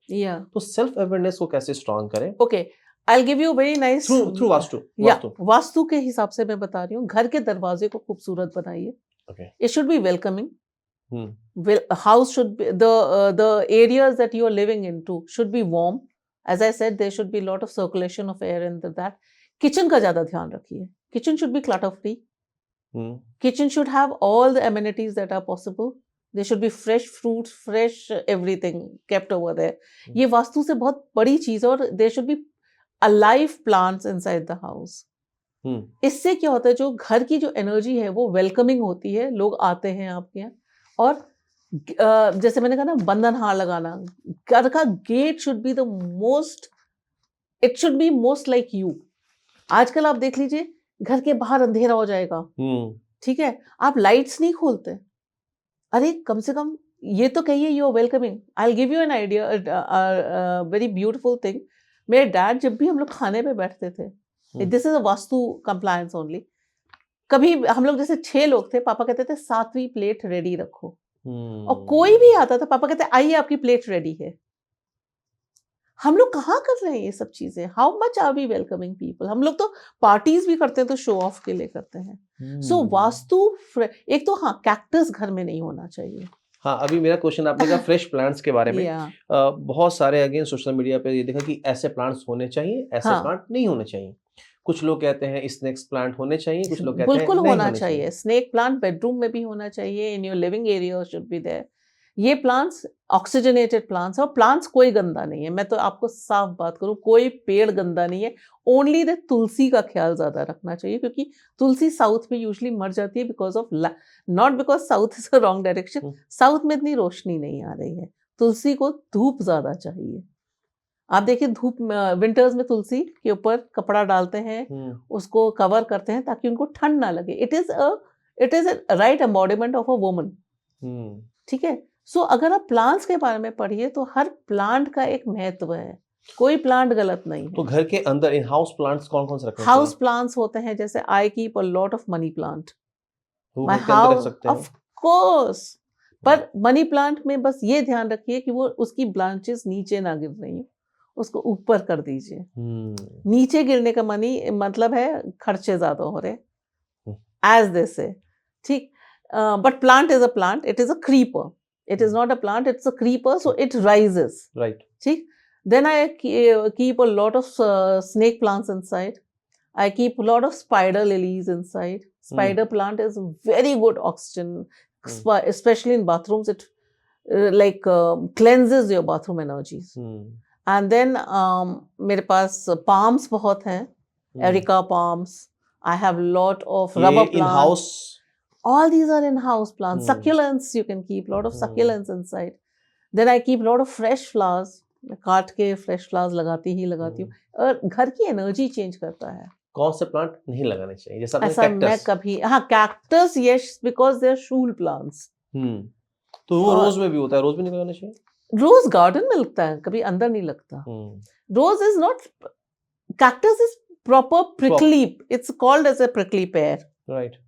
तो सेल्फ अवेयरनेस को कैसे स्ट्रॉन्ग करें? Okay, I'll give you a very nice through vastu. Vastu के हिसाब से मैं बता रही हूँ। घर के दरवाजे को खूबसूरत बनाइए। It should be welcoming. House should be the areas that you are living into should be warm. As I said, there should be a lot of circulation of air in that. Kitchen का ज्यादा ध्यान रखिए। Kitchen should be clutter free. Kitchen should have all the amenities that are possible. There should be fresh fruits, fresh everything kept over there. ये वास्तु से बहुत बड़ी चीज है। और there should be alive plants inside the house. इससे क्या होता है, जो घर की जो एनर्जी है वो वेलकमिंग होती है, लोग आते हैं आपके यहाँ। और जैसे मैंने कहा ना, बंधन हार लगाना, घर का gate should be the most, it should be most like you. आजकल आप देख लीजिए, घर के बाहर अंधेरा हो जाएगा, ठीक है, आप लाइट्स नहीं खोलते। अरे कम से कम ये तो कहिए you are welcoming. I will give you an idea, very beautiful thing. मेरे डैड जब भी हम लोग खाने पे बैठते थे, this is a vastu compliance only, कभी हम लोग जैसे 6 लोग थे, पापा कहते थे 7वीं प्लेट रेडी रखो। और कोई भी आता था, पापा कहते आइए आपकी प्लेट रेडी है। हम लोग कहाँ कर रहे हैं ये सब चीजें? How much are we welcoming people? हम लोग तो पार्टीज भी करते हैं तो शो ऑफ के लिए करते हैं। सो वास्तु, एक तो हाँ, कैक्टस घर में नहीं होना चाहिए। हाँ, अभी मेरा क्वेश्चन आपने कहा फ्रेश प्लांट्स के बारे में। बहुत सारे अगेन सोशल मीडिया पे ये देखा कि ऐसे प्लांट्स होने चाहिए, ऐसे प्लांट नहीं होने चाहिए। कुछ लोग कहते हैं स्नेक प्लांट होने चाहिए, कुछ लोग कहते हैं बिल्कुल होना चाहिए। स्नेक प्लांट बेडरूम में भी होना चाहिए, in your living area should be there. ये प्लांट्स ऑक्सीजनेटेड प्लांट्स है और प्लांट्स कोई गंदा नहीं है। मैं तो आपको साफ बात करूं, कोई पेड़ गंदा नहीं है। ओनली द तुलसी का ख्याल ज्यादा रखना चाहिए, क्योंकि तुलसी साउथ में यूजुअली मर जाती है because of, not because south is a wrong direction, hmm, south में इतनी रोशनी नहीं आ रही है। तुलसी को धूप ज्यादा चाहिए। आप देखिए धूप, विंटर्स में तुलसी के ऊपर कपड़ा डालते हैं, उसको कवर करते हैं ताकि उनको ठंड ना लगे। It is a right embodiment of a woman. ठीक है। सो अगर आप प्लांट्स के बारे में पढ़िए तो हर प्लांट का एक महत्व है, कोई प्लांट गलत नहीं तो है। घर के अंदर इन हाउस प्लांट्स कौन कौन से रखने हाउस चाहिए? प्लांट्स होते हैं, जैसे I keep a lot of money plant. वो माय घर के अंदर रख हाउस, सकते हैं? Of course. पर मनी प्लांट में बस ये ध्यान रखिए कि वो उसकी ब्रांचेस नीचे ना गिर रही हो, उसको ऊपर कर दीजिए। नीचे गिरने का मनी मतलब है खर्चे ज्यादा हो रहे, एज दे से। ठीक। But plant is a plant, it is a creeper, it is not a plant, it's a creeper, so it rises. Right. ठीक। Then I keep a lot of snake plants inside. I keep a lot of spider lilies inside. Spider plant is very good oxygen, especially in bathrooms. It cleanses your bathroom energies. And then मेरे पास palms बहुत हैं, Erica palms. I have lot of rubber plants. In house? All these are in house plants. Succulents, you can keep lot of succulents inside. Then I keep lot of fresh flowers. मैं काट के फ्रेश फ्लावर्स लगाती हूँ, और घर की एनर्जी चेंज करता है। कौन से प्लांट नहीं लगाने चाहिए? जैसे आपने ऐसा मैं कैक्टस। कभी, हाँ cactus, yes, because they are शूल प्लांट्स। तो वो रोज में भी होता है, रोज भी नहीं लगाना चाहिए? रोज गार्डन में लगता है, कभी अंदर नहीं लगता। Rose is not, cactus is proper prickly, it's called as a prickly pear. Right.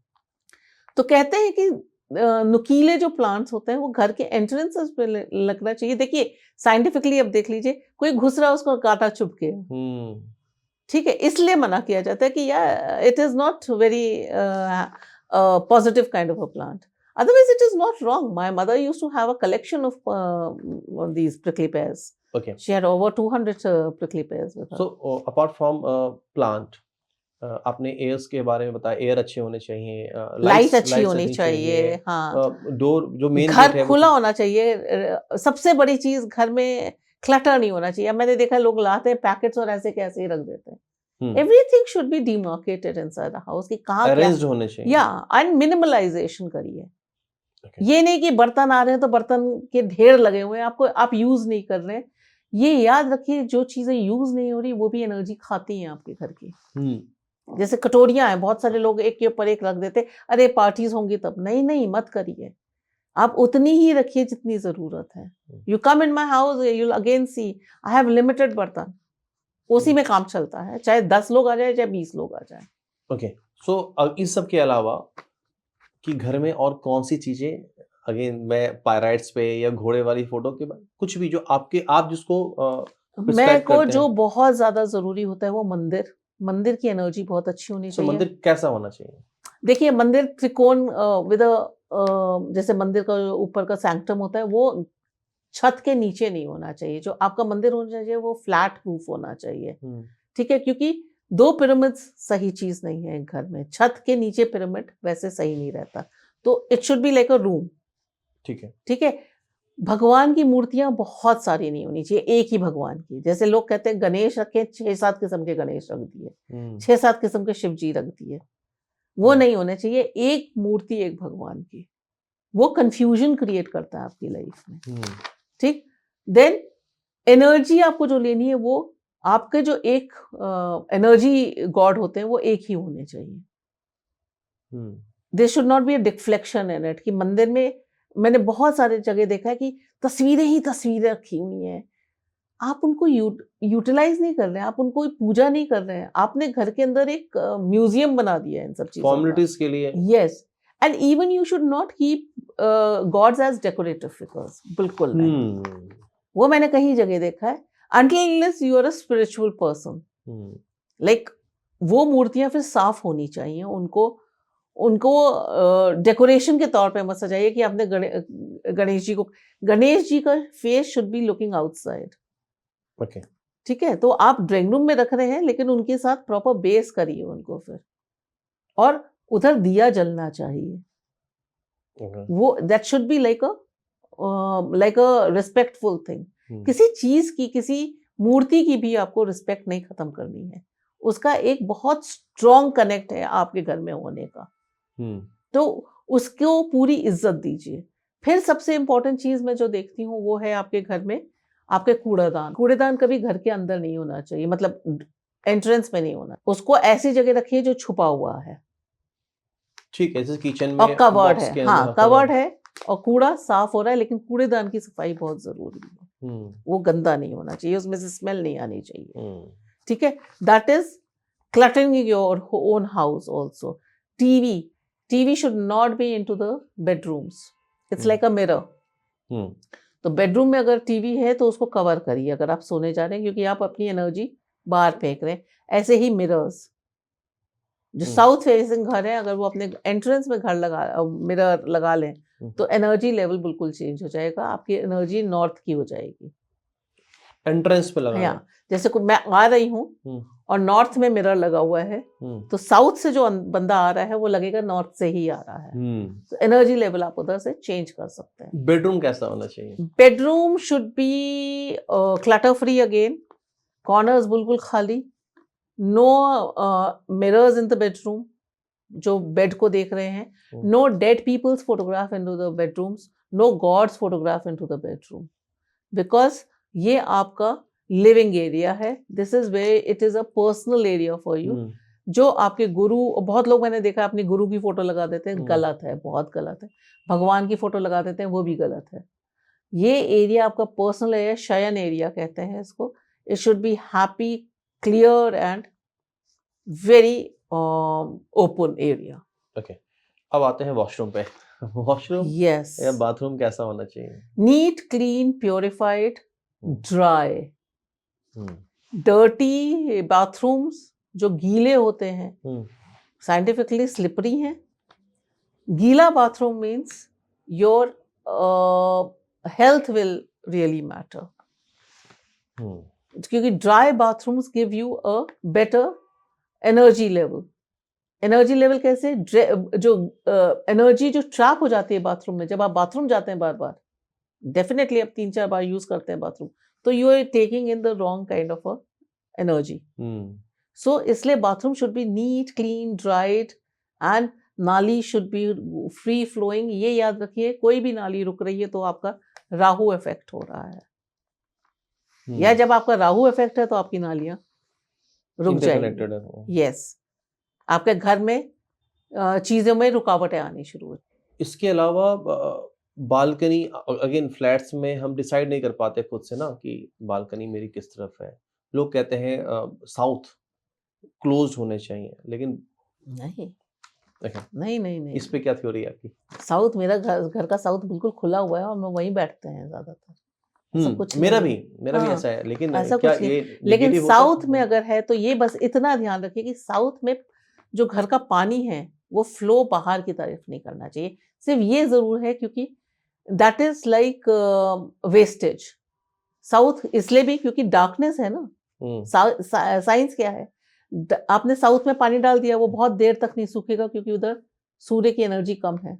तो कहते हैं कि नुकीले जो प्लांट्स होते हैं वो घर के एंट्रेंसेस पे लगना चाहिए। देखिए साइंटिफिकली अब देख लीजिए, कोई घुस रहा है उसको काटा चुभ के, ठीक है, इसलिए मना किया जाता है कि यार it is not very positive kind of a plant. Otherwise, it is not wrong. My mother used to have a collection of these prickly pears. Okay. She had over 200 prickly pears with her. So, apart from plant, आपने एयर्स के बारे में बताया, एयर अच्छे होने चाहिए, लाइट अच्छी होनी चाहिए, हाँ, डोर जो मेन घर खुला होना चाहिए। सबसे बड़ी चीज, घर में क्लटर नहीं होना चाहिए। मैंने देखा लोग लाते हैं पैकेट्स और ऐसे कैसे ही रख देते हैं। Everything should be demarcated inside the house, कि कहाँ क्या होने चाहिए, या एंड मिनिमलाइजेशन करिए। ये नहीं कि बर्तन आ रहे हैं तो बर्तन के ढेर लगे हुए हैं, आप यूज नहीं कर रहे हैं। ये याद रखिए, जो चीजें यूज नहीं हो रही वो भी एनर्जी खाती हैं आपके घर की। जैसे कटोरियां हैं, बहुत सारे लोग एक के ऊपर एक रख देते, अरे पार्टीज होंगी तब। नहीं, मत करिए, आप उतनी ही रखिए जितनी जरूरत है। You come in my house, you again see I have limited बर्तन, उसी में काम चलता है, चाहे 10 लोग आ जाए चाहे 20 लोग आ जाए। ओके। सो इस सब के अलावा कि घर में और कौन सी चीजें, अगेन मैं पायराइट्स पे या घोड़े वाली फोटो के बाद कुछ भी जो आप जिसको मैं को जो बहुत ज्यादा जरूरी होता है वो मंदिर की एनर्जी बहुत अच्छी होनी चाहिए। मंदिर कैसा होना चाहिए? देखिए मंदिर त्रिकोण विद जैसे मंदिर का ऊपर का सैंक्टम होता है वो छत के नीचे नहीं होना चाहिए। जो आपका मंदिर होना चाहिए वो फ्लैट रूफ होना चाहिए, ठीक है, क्योंकि 2 पिरामिड्स सही चीज नहीं है एक घर में। छत के नीचे पिरामिड वैसे सही नहीं रहता, तो it should be like a room. ठीक है। भगवान की मूर्तियां बहुत सारी नहीं होनी चाहिए, एक ही भगवान की। जैसे लोग कहते हैं गणेश रखे, 6-7 किस्म के गणेश रख दिए, 6-7 किस्म के शिव जी रख दिए, वो नहीं होने चाहिए। एक मूर्ति एक भगवान की, वो कंफ्यूजन क्रिएट करता है आपकी लाइफ में। ठीक। देन एनर्जी आपको जो लेनी है वो आपके जो एक एनर्जी गॉड होते हैं वो एक ही होने चाहिए। There should not be a deflection in it, कि मंदिर में मैंने बहुत सारे जगह देखा है कि तस्वीरें ही तस्वीरें रखी हुई हैं, आप उनको यूटिलाइज नहीं कर रहे हैं, आप उनको पूजा नहीं कर रहे हैं, आपने घर के अंदर एक म्यूजियम बना दिया है इन सब चीजों फॉर्मेलिटीज के लिए। Yes, and even you should not keep gods as decorative figures, बिल्कुल नहीं। वो मैंने कहीं जगह देखा है। until unless you are a spiritual person, like वो मूर्तियां फिर साफ होनी चाहिए, उनको डेकोरेशन के तौर पे मत सजाइए कि आपने गणेश जी का face should be looking outside. Okay, ठीक है। तो आप ड्राइंग रूम में रख रहे हैं लेकिन उनके साथ प्रॉपर बेस करिए उनको फिर, और उधर दिया जलना चाहिए। वो that should be like a like a respectful thing. किसी चीज की, किसी मूर्ति की भी आपको रिस्पेक्ट नहीं खत्म करनी है, उसका एक बहुत स्ट्रॉन्ग कनेक्ट है आपके घर में होने का, तो उसको पूरी इज्जत दीजिए। फिर सबसे इंपॉर्टेंट चीज मैं जो देखती हूँ वो है आपके घर में आपके कूड़ेदान। कूड़ेदान कभी घर के अंदर नहीं होना चाहिए, मतलब एंट्रेंस में नहीं होना, उसको ऐसी जगह रखिए जो छुपा हुआ है ठीक है, जैसे किचन और में कवर्ड बॉक्स है। के हाँ, अंदर कवर्ड है और कूड़ा साफ हो रहा है, लेकिन कूड़ेदान की सफाई बहुत जरूरी है। वो गंदा नहीं होना चाहिए, उसमें से स्मेल नहीं आनी चाहिए। ठीक है, that is cluttering your own house also. TV should not B into the bedrooms, it's like a mirror. तो बेडरूम में अगर टीवी है तो उसको कवर करिए अगर आप सोने जा रहे हैं, क्योंकि आप अपनी एनर्जी बाहर फेंक रहे हैं। ऐसे ही मिरर्स, जो साउथ फेसिंग घर है, अगर वो अपने एंट्रेंस में घर लगा मिरर लगा लें तो एनर्जी लेवल बिल्कुल चेंज हो जाएगा, आपकी एनर्जी नॉर्थ की हो जाएगी। एंट्रेंस पे लगाना। हाँ, जैसे मैं आ रही हूँ और नॉर्थ में मिरर लगा हुआ है, तो साउथ से जो बंदा आ रहा है वो लगेगा नॉर्थ से ही आ रहा है। तो एनर्जी लेवल आप उधर से चेंज कर सकते हैं। बेडरूम कैसा होना चाहिए? Bedroom should be clutter free again, corners बिल्कुल खाली, no mirrors in the bedroom जो बेड को देख रहे हैं, no dead peoples photograph into the bedrooms, no gods photograph into the bedroom, because ये आपका लिविंग एरिया है। This is way it is a personal area for you. जो आपके गुरु, बहुत लोग मैंने देखा अपनी गुरु की फोटो लगा देते हैं, गलत है, बहुत गलत है। भगवान की फोटो लगा देते हैं, वो भी गलत है। ये एरिया आपका पर्सनल एरिया, शयन एरिया कहते हैं इसको। It should be happy, clear and very open area. Okay, अब आते हैं वॉशरूम पे। वॉशरूम यस, या बाथरूम कैसा होना चाहिए? Neat, clean, purified, dry. Dirty bathrooms जो गीले होते हैं साइंटिफिकली स्लिपरी हैं। गीला bathroom means your health will really matter, क्योंकि dry bathrooms give you a better energy level. Energy level कैसे? जो एनर्जी जो ट्रैप हो जाती है बाथरूम में, जब आप बाथरूम जाते हैं बार बार, डेफिनेटली आप 3-4 बार यूज करते हैं बाथरूम, तो you are taking in the wrong kind of a energy. So इसलिए bathroom should be neat, clean, dried and नाली शुड बी फ्री फ्लोइंग। ये याद रखिए, कोई भी नाली रुक रही है तो आपका राहु इफेक्ट हो रहा है, या जब आपका राहु इफेक्ट है तो आपकी नालियां रुक जाएंगी। यस, आपके घर में चीजों में रुकावटें आनी शुरू हो। इसके अलावा बालकनी, अगेन फ्लैट्स में हम डिसाइड नहीं कर पाते खुद से ना कि बालकनी मेरी किस तरफ है। लोग कहते हैं साउथ क्लोज होने चाहिए, लेकिन नहीं नहीं, नहीं, इस पे क्या थ्योरी है आपकी? साउथ, मेरा घर का साउथ बिल्कुल खुला हुआ है और हम वहीं बैठते हैं ज्यादातर। कुछ मेरा भी ऐसा है, लेकिन ऐसा क्या कुछ नहीं। ये लेकिन साउथ में अगर है तो ये बस इतना ध्यान रखिए कि साउथ में जो घर का पानी है वो फ्लो बाहर की तरफ नहीं करना चाहिए। सिर्फ ये जरूर है क्योंकि that is like wastage. South इसलिए भी क्योंकि डार्कनेस है ना। साइंस क्या है, आपने साउथ में पानी डाल दिया, वो बहुत देर तक नहीं सूखेगा क्योंकि उधर सूर्य की एनर्जी कम है।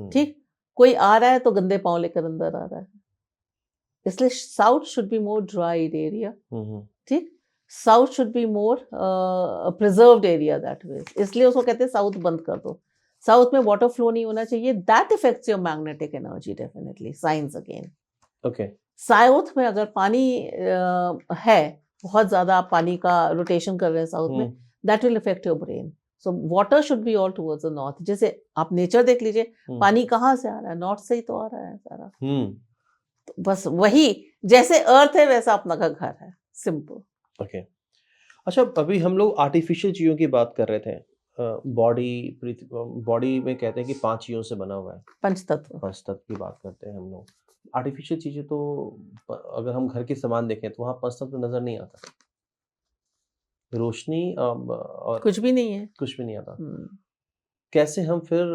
ठीक, कोई आ रहा है तो गंदे पांव लेकर अंदर आ रहा है, इसलिए south should be more dried area. ठीक, south should be more preserved area, that way. इसलिए उसको कहते हैं साउथ बंद कर दो। साउथ में वाटर फ्लो नहीं होना चाहिए, that effects your magnetic energy definitely. Science again, okay. South में अगर पानी है, बहुत ज्यादा आप पानी का रोटेशन कर रहे हैं साउथ में, that will effect your brain. So water should be all towards the north. जैसे आप नेचर देख लीजिए, पानी कहाँ से आ रहा है? नॉर्थ से ही तो आ रहा है सारा। तो बस वही, जैसे अर्थ है वैसा अपना घर है, सिंपल। ओके, अच्छा, अभी हम लोग आर्टिफिशियल चीजों की बात कर रहे थे। बॉडी में कहते हैं कि 5 चीजों से बना हुआ है, पंचतत्व की बात करते हैं हम लोग। आर्टिफिशियल चीजें तो अगर हम घर के सामान देखें तो वहाँ पंचतत्व नजर नहीं आता, रोशनी और कुछ भी नहीं है, कुछ भी नहीं आता। कैसे हम फिर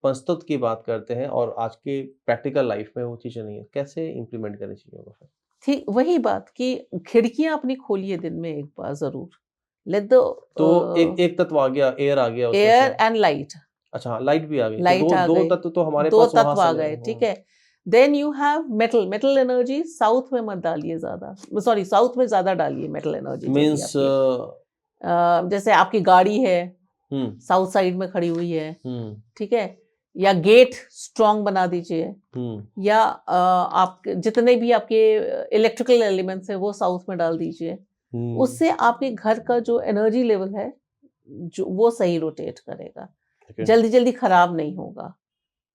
पंचतत्व की बात करते हैं और आज के प्रैक्टिकल लाइफ में वो चीजें नहीं है, कैसे इम्प्लीमेंट करें चीजों को फिर? ठीक वही बात कि खिड़कियां अपनी खोलिए दिन में एक बार जरूर। लेट द तो एक तत्व आ गया, एयर आ गया, एयर एंड लाइट। अच्छा, लाइट भी आ गई, लाइट तो आ दो गई, तत्व तो हमारे दो पास वहां तत्व आ से गए। ठीक है, then you have metal energy south में मत डालिए ज्यादा, सॉरी साउथ में ज्यादा डालिए मेटल एनर्जी जो भी मीन्स आपकी। जैसे आपकी गाड़ी है हम्म साउथ साइड में खड़ी हुई है, हम्म ठीक है, या गेट स्ट्रांग बना दीजिए, हम्म या आप जितने भी आपके इलेक्ट्रिकल एलिमेंट्स है वो साउथ में डाल दीजिए। उससे आपके घर का जो एनर्जी लेवल है जो वो सही रोटेट करेगा, Okay. जल्दी जल्दी खराब नहीं होगा,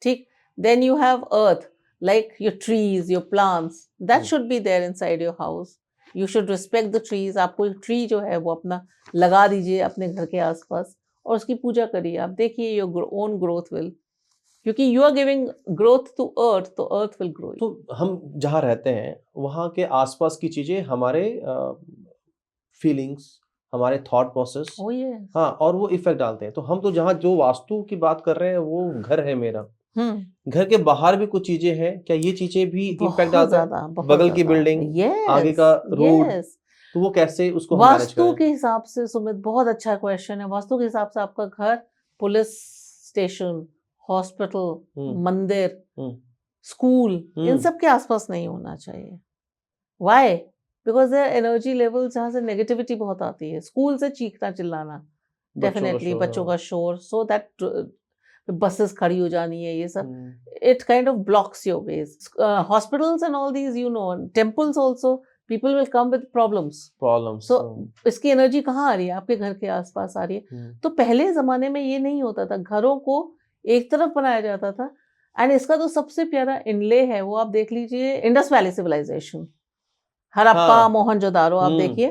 ठीक। Then you have earth, like your trees, your plants, that should be there inside your house. You should respect the trees. आप कोई ट्री जो है वो अपना लगा दीजिए अपने घर के आसपास और उसकी पूजा करिए। आप देखिए योर ओन ग्रोथ विल, क्योंकि you are giving growth to earth, तो अर्थ विल ग्रो। तो हम जहाँ रहते हैं वहाँ के आसपास की चीजें हमारे फीलिंग्स, हमारे थॉट प्रोसेस, ओ ये हाँ, और वो इफेक्ट डालते हैं। तो हम तो जहाँ जो वास्तु की बात कर रहे हैं वो घर है मेरा, घर के बाहर भी कुछ चीजें हैं, क्या ये चीजें भी इम्पैक्ट बहुत डालता है? ज्यादा, बहुत बगल की ज्यादा। बिल्डिंग, आगे यस का रोड, यस। तो वो कैसे उसको हम मैनेज वास्तु करें? के हिसाब से सुमित बहुत अच्छा क्वेश्चन है। वास्तु के हिसाब से आपका घर पुलिस स्टेशन, हॉस्पिटल, हम्म मंदिर, हम्म स्कूल, इन हम्म सब के आसपास नहीं होना चाहिए। Why? Because there energy level जहाँ से नेगेटिविटी बहुत आती है। स्कूल से चीखना चिल्लाना, बच्चों का डेफिनेटली शोर, बच्चों का शोर, सो दैट बसेस खड़ी हो जानी है, ये सब हाँ। it kind of blocks your ways. Hospitals and all these, you know, temples also, people will come with problems. Problems. So इसकी एनर्जी कहाँ आ रही है? आपके घर के आसपास आ रही है। तो पहले जमाने में ये नहीं होता था, घरों को एक तरफ बनाया जाता था। एंड इसका तो सबसे प्यारा इनले है वो आप देख लीजिए, इंडस वैली सिविलाइजेशन, हड़प्पा, हाँ, मोहनजोदारो, आप देखिए,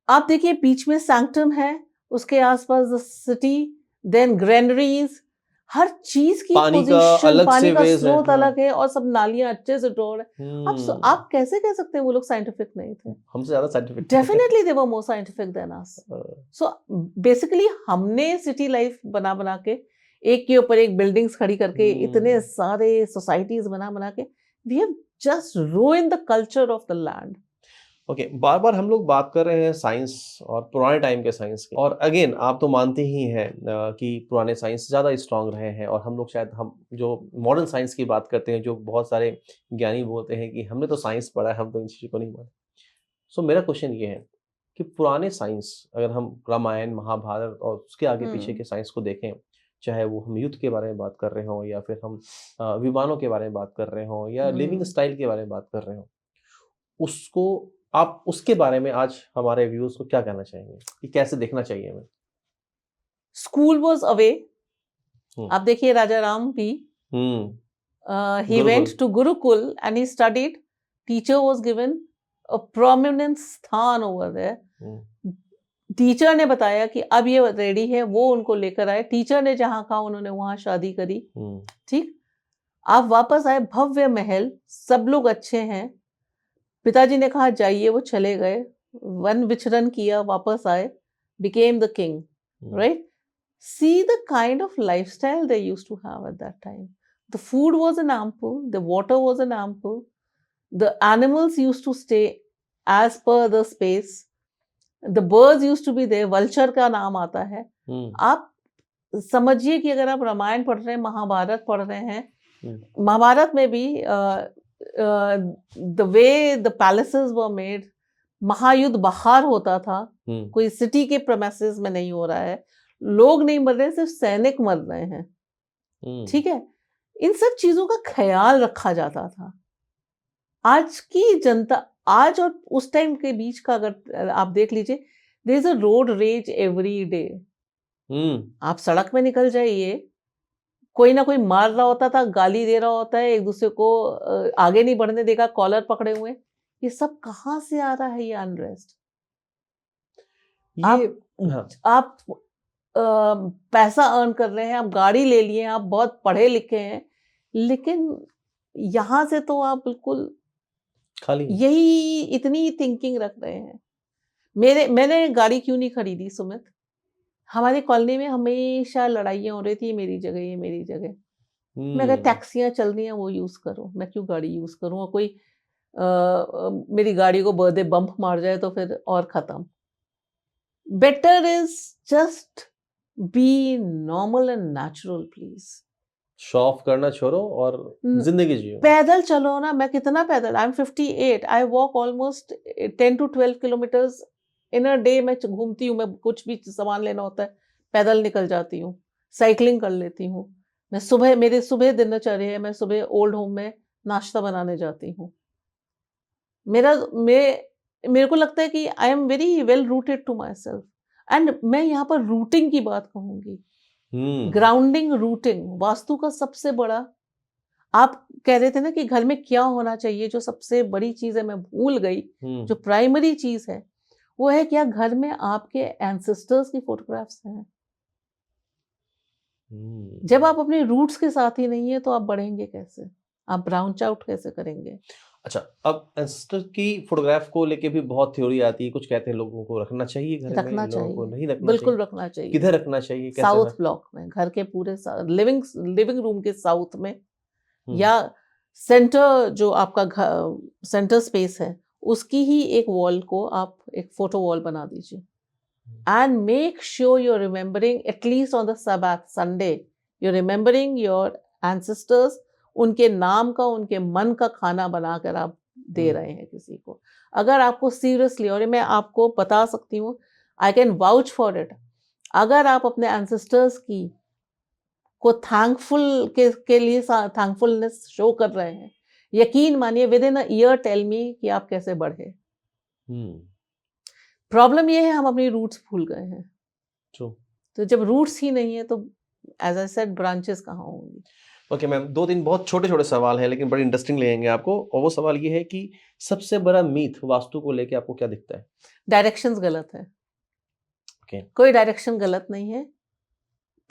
आप देखिए बीच में सैंक्टम है, उसके आसपास द सिटी, देन ग्रेनरीज, हर चीज की पानी का पोजीशन, अलग पानी से का वेज है, स्रोत हाँ। अलग है और सब नालियां अच्छे से ड्रॉड है। आप कैसे कह सकते हैं वो लोग साइंटिफिक नहीं थे? हमसे ज्यादा scientific. Definitely they were more scientific than us. So basically हमने सिटी लाइफ बना बना के, एक के ऊपर एक बिल्डिंग्स खड़ी करके, इतने सारे सोसाइटीज बना बना के, we have just ruined the culture of the land. Okay, बार बार हम लोग बात कर रहे हैं साइंस और पुराने टाइम के साइंस की, और अगेन आप तो मानते ही हैं कि पुराने साइंस ज़्यादा स्ट्रांग रहे हैं, और हम लोग शायद हम जो मॉडर्न साइंस की बात करते हैं, जो बहुत सारे ज्ञानी बोलते हैं कि हमने तो साइंस पढ़ा है, हम तो इन चीज़ों को नहीं मानते। सो मेरा क्वेश्चन ये है कि पुराने साइंस, अगर हम रामायण, महाभारत और उसके आगे पीछे के साइंस को देखें, चाहे वो हम युद्ध के बारे में बात कर रहे हों, या फिर हम विमानों के बारे में बात कर रहे हों, या लिविंग स्टाइल के बारे में बात कर रहे हों, उसको आप उसके बारे में आज हमारे व्यूअर्स को क्या कहना चाहेंगे कि कैसे देखना चाहिए हमें? School was away. हम्म आप देखिए राजा राम भी, he Gurukul. went to Gurukul and he studied. Teacher was given a prominent स्थान over there. हम्म टीचर ने बताया कि अब ये रेडी है, वो उनको लेकर आए। टीचर ने जहाँ कहा उन्होंने वहां शादी करी, ठीक। आप वापस आए, भव्य महल, सब लोग अच्छे हैं। पिताजी ने कहा जाइए, वो चले गए, वन विचरण किया, वापस आए, became the king, right? See the kind of lifestyle they used to have at that time. The food was in ample, the water was in ample, the animals used to stay as per the space, the birds used to be there, vulture का नाम आता है। आप समझिए कि अगर आप रामायण पढ़ रहे हैं, महाभारत पढ़ रहे हैं, महाभारत में भी the way the palaces were made, महायुद्ध बाहर होता था, कोई सिटी के प्रेमिसेस में नहीं हो रहा है, लोग नहीं मर रहे, सिर्फ सैनिक मर रहे हैं, ठीक है। इन सब चीजों का ख्याल रखा जाता था। आज की जनता, आज और उस टाइम के बीच का अगर आप देख लीजिए, there is a road rage every day. आप सड़क में निकल जाइए, कोई ना कोई मार रहा होता था, गाली दे रहा होता है, एक दूसरे को आगे नहीं बढ़ने देगा, कॉलर पकड़े हुए। ये सब कहाँ से आ रहा है ये अनरेस्ट? आप पैसा अर्न कर रहे हैं, आप गाड़ी ले लिए, आप बहुत पढ़े लिखे हैं, लेकिन यहाँ से तो आप बिल्कुल खाली, यही इतनी थिंकिंग रख रहे हैं। मैंने गाड़ी क्यों नहीं खरीदी सुमित? हमारी कॉलोनी में हमेशा लड़ाइयाँ हो रही थी, मेरी जगह, ये मेरी जगह। मैं कहा टैक्सियाँ चल रही हैं, वो यूज करो, मैं क्यों गाड़ी यूज करूँ? और कोई मेरी गाड़ी को बर्थडे बम्प मार जाए तो फिर और खत्म। Better is just be normal and natural please. Show off करना छोड़ो और न- जिंदगी जियो। पैदल चलो ना, मैं कितना पैदल, I am 58, I walk almost 10 to 12 kilometres in a day. मैं घूमती हूँ, मैं कुछ भी सामान लेना होता है पैदल निकल जाती हूँ, साइकिलिंग कर लेती हूँ। मैं सुबह, मेरे सुबह दिनचर्या है, मैं सुबह ओल्ड होम में नाश्ता बनाने जाती हूँ। मेरे को लगता है कि I am very well rooted to my self. And मैं यहाँ पर रूटिंग की बात कहूंगी, ग्राउंडिंग, रूटिंग वास्तु का सबसे बड़ा। आप कह रहे थे ना कि घर में क्या होना चाहिए, जो सबसे बड़ी चीज है मैं भूल गई, जो प्राइमरी चीज है वो है क्या घर में आपके एंसेस्टर्स की फोटोग्राफ्स हैं। जब आप अपने रूट्स के साथ ही नहीं है तो आप बढ़ेंगे कैसे, आप ब्राउंच आउट कैसे करेंगे। अच्छा, अब एंसेस्टर की फोटोग्राफ को लेके भी बहुत थ्योरी आती है, कुछ कहते हैं लोगों को रखना चाहिए घर में, रखना लोगों को चाहिए, नहीं रखना बिल्कुल चाहिए। रखना चाहिए। किधर रखना चाहिए, कैसे साउथ रख ब्लॉक में, घर के पूरे लिविंग रूम के साउथ में, हम्म, या सेंटर जो आपका सेंटर स्पेस है उसकी ही एक वॉल को आप एक फोटो वॉल बना दीजिए। And make sure you are remembering at least on the Sabbath Sunday, you are remembering your ancestors, उनके नाम का, उनके मन का खाना बनाकर आप दे रहे हैं किसी को। अगर आपको सीरियसली, और मैं आपको बता सकती हूँ, I can vouch for it, अगर आप अपने एंसेस्टर्स की को थैंकफुल के लिए थैंकफुलनेस शो कर रहे हैं, यकीन मानिए within a year tell me कि आप कैसे बढ़े। प्रॉब्लम ये है हम अपनी रूट्स भूल गए हैं। ट्रू। तो जब रूट्स ही नहीं है तो एज आई सेड ब्रांचेस कहाँ होंगी। ओके मैम, 2-3 बहुत छोटे-छोटे सवाल हैं लेकिन बड़े इंटरेस्टिंग लगेंगे आपको, और वो सवाल ये है कि सबसे बड़ा मीथ वास्तु को लेके आपको क्या दिखता है? डायरेक्शंस गलत है। ओके। कोई डायरेक्शन गलत नहीं है,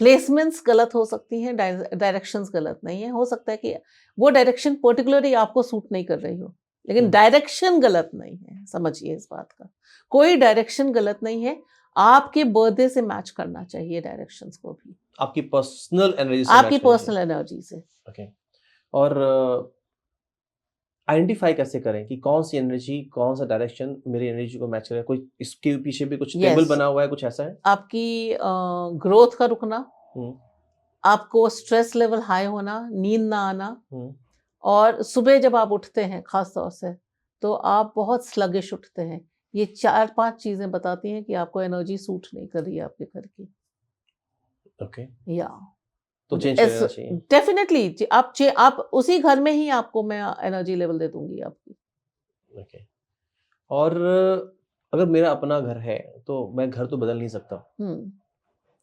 प्लेसमेंट्स गलत हो सकती हैं, डायरेक्शंस गलत नहीं है। हो सकता है कि वो डायरेक्शन पर्टिकुलरली आपको सूट नहीं कर रही हो, लेकिन डायरेक्शन गलत नहीं है, समझिए इस बात का। कोई डायरेक्शन गलत नहीं है, आपके बर्थडे से मैच करना चाहिए डायरेक्शंस को भी, आपकी पर्सनल एनर्जी से आपकी मैच करनी चाहिए। पर्सनल एनर्जी से। ओके। और आइडेंटिफाई कैसे करें कि कौन सी एनर्जी, कौन सा डायरेक्शन मेरी एनर्जी को मैच करेगा? कोई इसके पीछे भी कुछ टेबल यस, बना हुआ है, कुछ ऐसा है? आपकी ग्रोथ का रुकना, हुँ, आपको स्ट्रेस लेवल हाई होना, नींद ना आना, हुँ, और सुबह जब आप उठते हैं खास तौर से तो आप बहुत स्लगिश उठते हैं। ये 4-5 चीजें बताती हैं कि आपको एनर्जी सूट नहीं कर रही है आपके घर की। ओके। या तो चेंज कर लेना चाहिए। डेफिनेटली आप उसी घर में ही आपको मैं एनर्जी लेवल दे दूंगी आपकी। ओके। और अगर मेरा अपना घर है, तो मैं घर तो बदल नहीं सकता। तो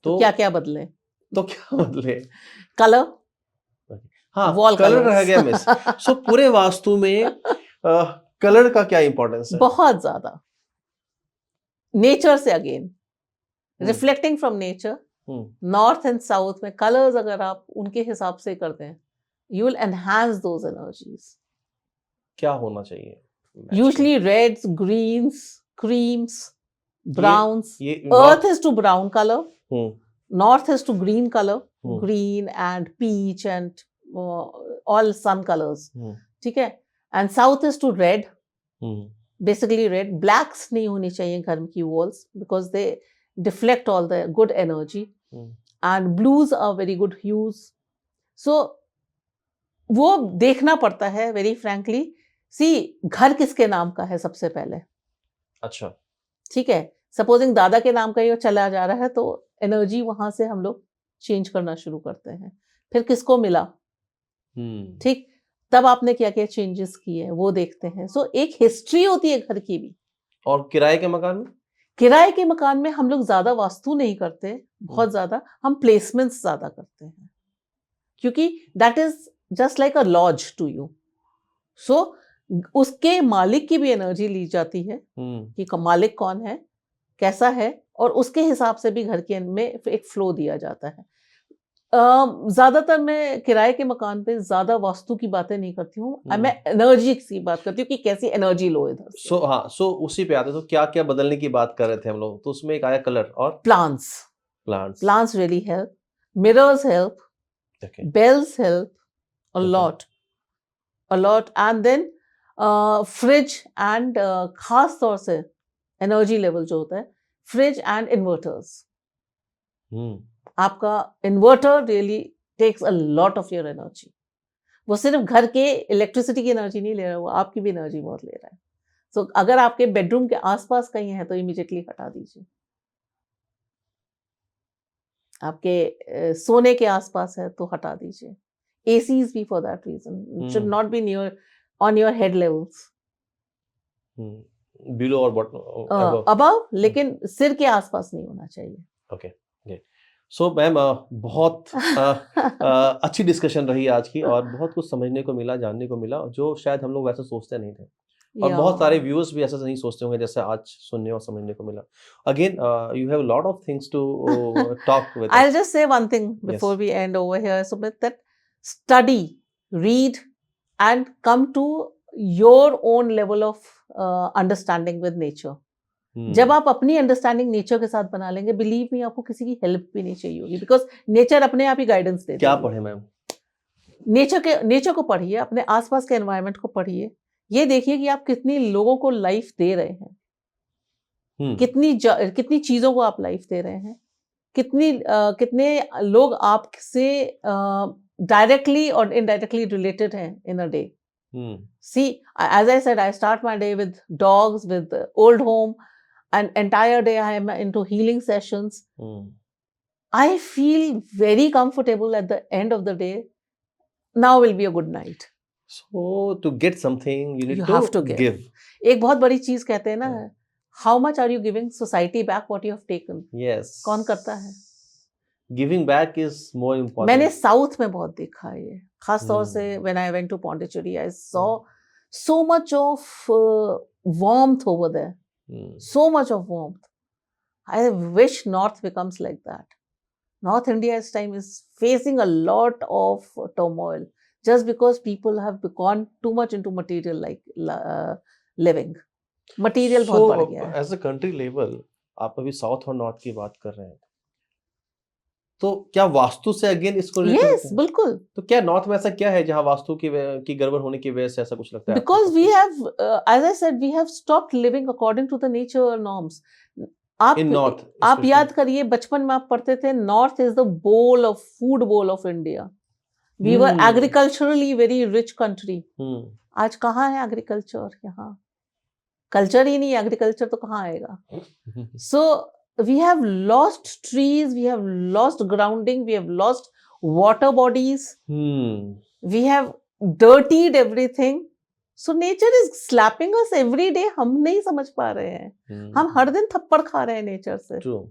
तो क्या क्या बदलें? तो क्या बदले? Colour, okay. हाँ, वॉल कलर रह कलर्स। गया मिस। सो पूरे वास्तु में कलर का क्या इम्पोर्टेंस है? बहुत ज्यादा, नेचर से again, hmm, reflecting from nature. Hmm, north and south में कलर्स अगर आप उनके हिसाब से करते हैं, you will enhance those energies. क्या होना चाहिए मैच में? यूजली रेड्स, ग्रीन्स, क्रीम्स, ये ब्राउन्स। ये earth north is to brown colour, hmm, north is to green color, hmm, green and peach and all sun colors, hmm, ठीक है। and south is to red, hmm, basically red। blacks नहीं होनी चाहिए घर की walls because they deflect all the good energy, hmm, and blues are very good hues। so वो देखना पड़ता है वेरी फ्रैंकली। सी, घर किसके नाम का है सबसे पहले, अच्छा। ठीक है। सपोजिंग दादा के नाम का ही वो चला जा रहा है तो एनर्जी वहां से हम लोग चेंज करना शुरू करते हैं। फिर किसको मिला, हुँ, ठीक, तब आपने क्या क्या चेंजेस किए वो देखते हैं। सो एक हिस्ट्री होती है घर की भी। और किराए के मकान में? किराए के मकान में हम लोग ज्यादा वास्तु नहीं करते, बहुत ज्यादा हम प्लेसमेंट्स ज्यादा करते हैं, क्योंकि that is just like a lodge to you. So उसके मालिक की भी एनर्जी ली जाती है हुँ, कि मालिक कौन है, कैसा है, और उसके हिसाब से भी घर के में एक फ्लो दिया जाता है। ज्यादातर मैं किराए के मकान पे ज्यादा वास्तु की बातें नहीं करती हूँ, मैं एनर्जी की बात करती हूँ कि कैसी एनर्जी लो इधर से। सो हाँ, सो उसी पे आते हैं, तो क्या-क्या बदलने की बात कर रहे थे हम लोग, तो उसमें एक आया कलर और plants, plants. Plants really help, mirrors help, okay, bells help a Okay. Lot, a lot. And then fridge and खास तौर से एनर्जी लेवल जो होता है, फ्रिज एंड इन्वर्टर्स। हुँ, आपका inverter really takes a lot of your energy. वो सिर्फ घर के इलेक्ट्रिसिटी की एनर्जी नहीं ले रहा है, वो आपकी भी एनर्जी बहुत ले रहा है। सो अगर आपके बेडरूम के आसपास कहीं है तो इमीडिएटली हटा दीजिए। आपके सोने के आसपास है तो हटा दीजिए। एसीज भी for that reason should not be near on your head levels, below और बॉटम अबव, लेकिन सिर के आसपास नहीं होना चाहिए। Okay okay. सो मैम बहुत अच्छी डिस्कशन रही आज की, और बहुत कुछ समझने को मिला, जानने को मिला, जो शायद हम लोग वैसे सोचते नहीं थे, और बहुत सारे व्यूअर्स भी ऐसा नहीं सोचते होंगे जैसे आज सुनने और समझने को मिला। Again you have lot of things to talk with I'll just say one thing before Yes. we end over here, Sumit, that study, read, and come to your own level of understanding with nature. जब आप अपनी अंडरस्टैंडिंग नेचर के साथ बना लेंगे, बिलीव मी, आपको किसी की हेल्प भी नहीं चाहिए होगी, बिकॉज नेचर अपने आप ही गाइडेंस दे क्या देगी। पढ़े मैम? नेचर को पढ़िए, अपने आसपास के एनवायरनमेंट को पढ़िए, ये देखिए कि आप कितनी लोगों को लाइफ दे रहे हैं, कितनी चीजों को आप लाइफ दे रहे हैं, कितने लोग आपसे डायरेक्टली और इनडायरेक्टली रिलेटेड हैं in a day. See, as I said, I start my day with dogs, with old home, and entire day I am into healing sessions. I feel very comfortable at the end of the day. Now will be a good night. So to get something you need You to have to give. एक बहुत बड़ी चीज कहते हैं ना, how much are you giving society back what you have taken? Yes. कौन करता है? Giving back is more important. मैंने साउथ में बहुत देखा है ये, खास तौर से when I went to Pondicherry, I saw so much of warmth over there. So much of warmth. I wish North becomes like that. North India this time is facing a lot of turmoil just because people have gone too much into material living. Material बहुत बढ़ गया है। As a country level, आप अभी साउथ और नॉर्थ की बात कर रहे हैं, तो क्या वास्तु से अगेन इसको रिलेटेड Yes, बिल्कुल। तो क्या नॉर्थ में ऐसा क्या है जहां वास्तु की गड़बड़ होने की वजह से ऐसा कुछ लगता है? Because we have, as I said, we have stopped living according to the nature norms. In North, आप especially. याद करिए, बचपन में आप पढ़ते थे, North is the bowl of food bowl of India. We were agriculturally very rich country. आज कहाँ है एग्रीकल्चर? यहाँ कल्चर ही नहीं, एग्रीकल्चर तो कहाँ आएगा? So we have lost trees, we have lost grounding, we have lost water bodies, we have dirtied everything. So nature is slapping us every day. हम नहीं समझ पा रहे हैं, हम हर दिन थप्पड़ खा रहे हैं नेचर से। True.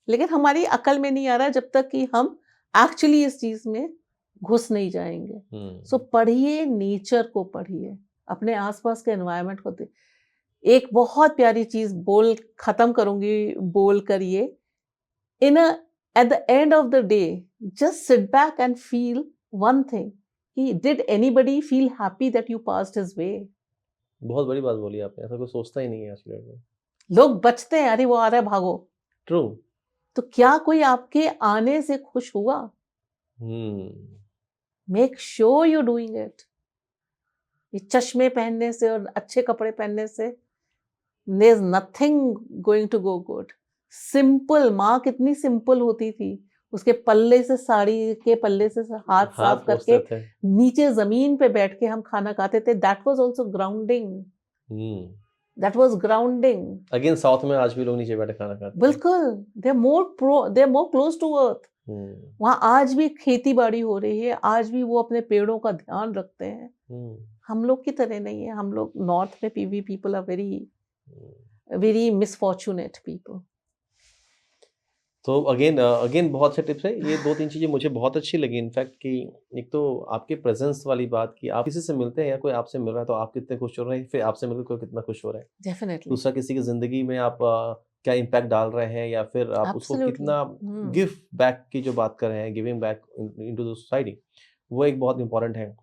लेकिन हमारी अकल में नहीं आ रहा जब तक कि हम एक्चुअली इस चीज में घुस नहीं जाएंगे। सो पढ़िए, नेचर को पढ़िए, अपने आसपास के एनवायरनमेंट को। एक बहुत प्यारी चीज बोल खत्म करूंगी, बोल करिए, at the end of the day just sit back and feel one thing, कि did anybody feel happy that you passed his way? बहुत बड़ी बात बोली आपने, ऐसा कोई सोचता ही नहीं है एक्चुअली। लोग बचते हैं, अरे वो आ रहा है भागो। ट्रू। तो क्या कोई आपके आने से खुश हुआ? Make sure you doing it. ये चश्मे पहनने से और अच्छे कपड़े पहनने से there is nothing going to go good. Simple, माँ कितनी सिंपल होती थी, उसके पल्ले से, साड़ी के पल्ले से हाथ साफ करके नीचे जमीन पे बैठ के हम खाना खाते थे। That was also grounding. That was grounding. Again south में आज भी लोग नीचे बैठे खाना खाते हैं। बिल्कुल, they are more close to earth. वहाँ आज भी खेती बाड़ी हो रही है, आज भी वो अपने पेड़ों का ध्यान रखते हैं। हम लोग की तरह नहीं है। हम लोग नॉर्थ में people are very misfortunate people. तो अगेन बहुत से टिप्स है। ये 2-3 चीजें मुझे बहुत अच्छी लगी इनफैक्ट, कि एक तो आपके प्रेजेंस वाली बात, कि आप किसी से मिलते हैं या कोई आपसे मिल रहा है तो आप कितने खुश हो रहे हैं, फिर आपसे मिलकर कोई कितना खुश हो रहा है। डेफिनेटली। दूसरा, किसी की जिंदगी में आप क्या इम्पैक्ट डाल रहे हैं, या फिर आप उसको कितना गिव बैक की जो बात कर रहे हैं, giving back into the society, वो एक बहुत इंपॉर्टेंट है।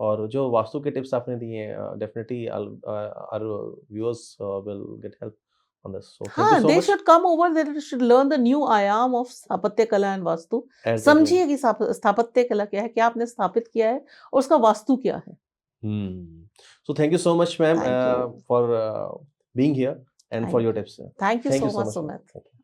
और जो वास्तु के टिप्स आपने दिए हैं, definitely our viewers will get help on this. So thank you so they much. should come over, they should learn the new आयाम of स्थापत्य कला and वास्तु। समझिए कि स्थापत्य कला क्या है, क्या आपने स्थापित किया है, और उसका वास्तु क्या है। So thank you so much ma'am for being here and for your tips. Thank you so much Sumit. Sumit.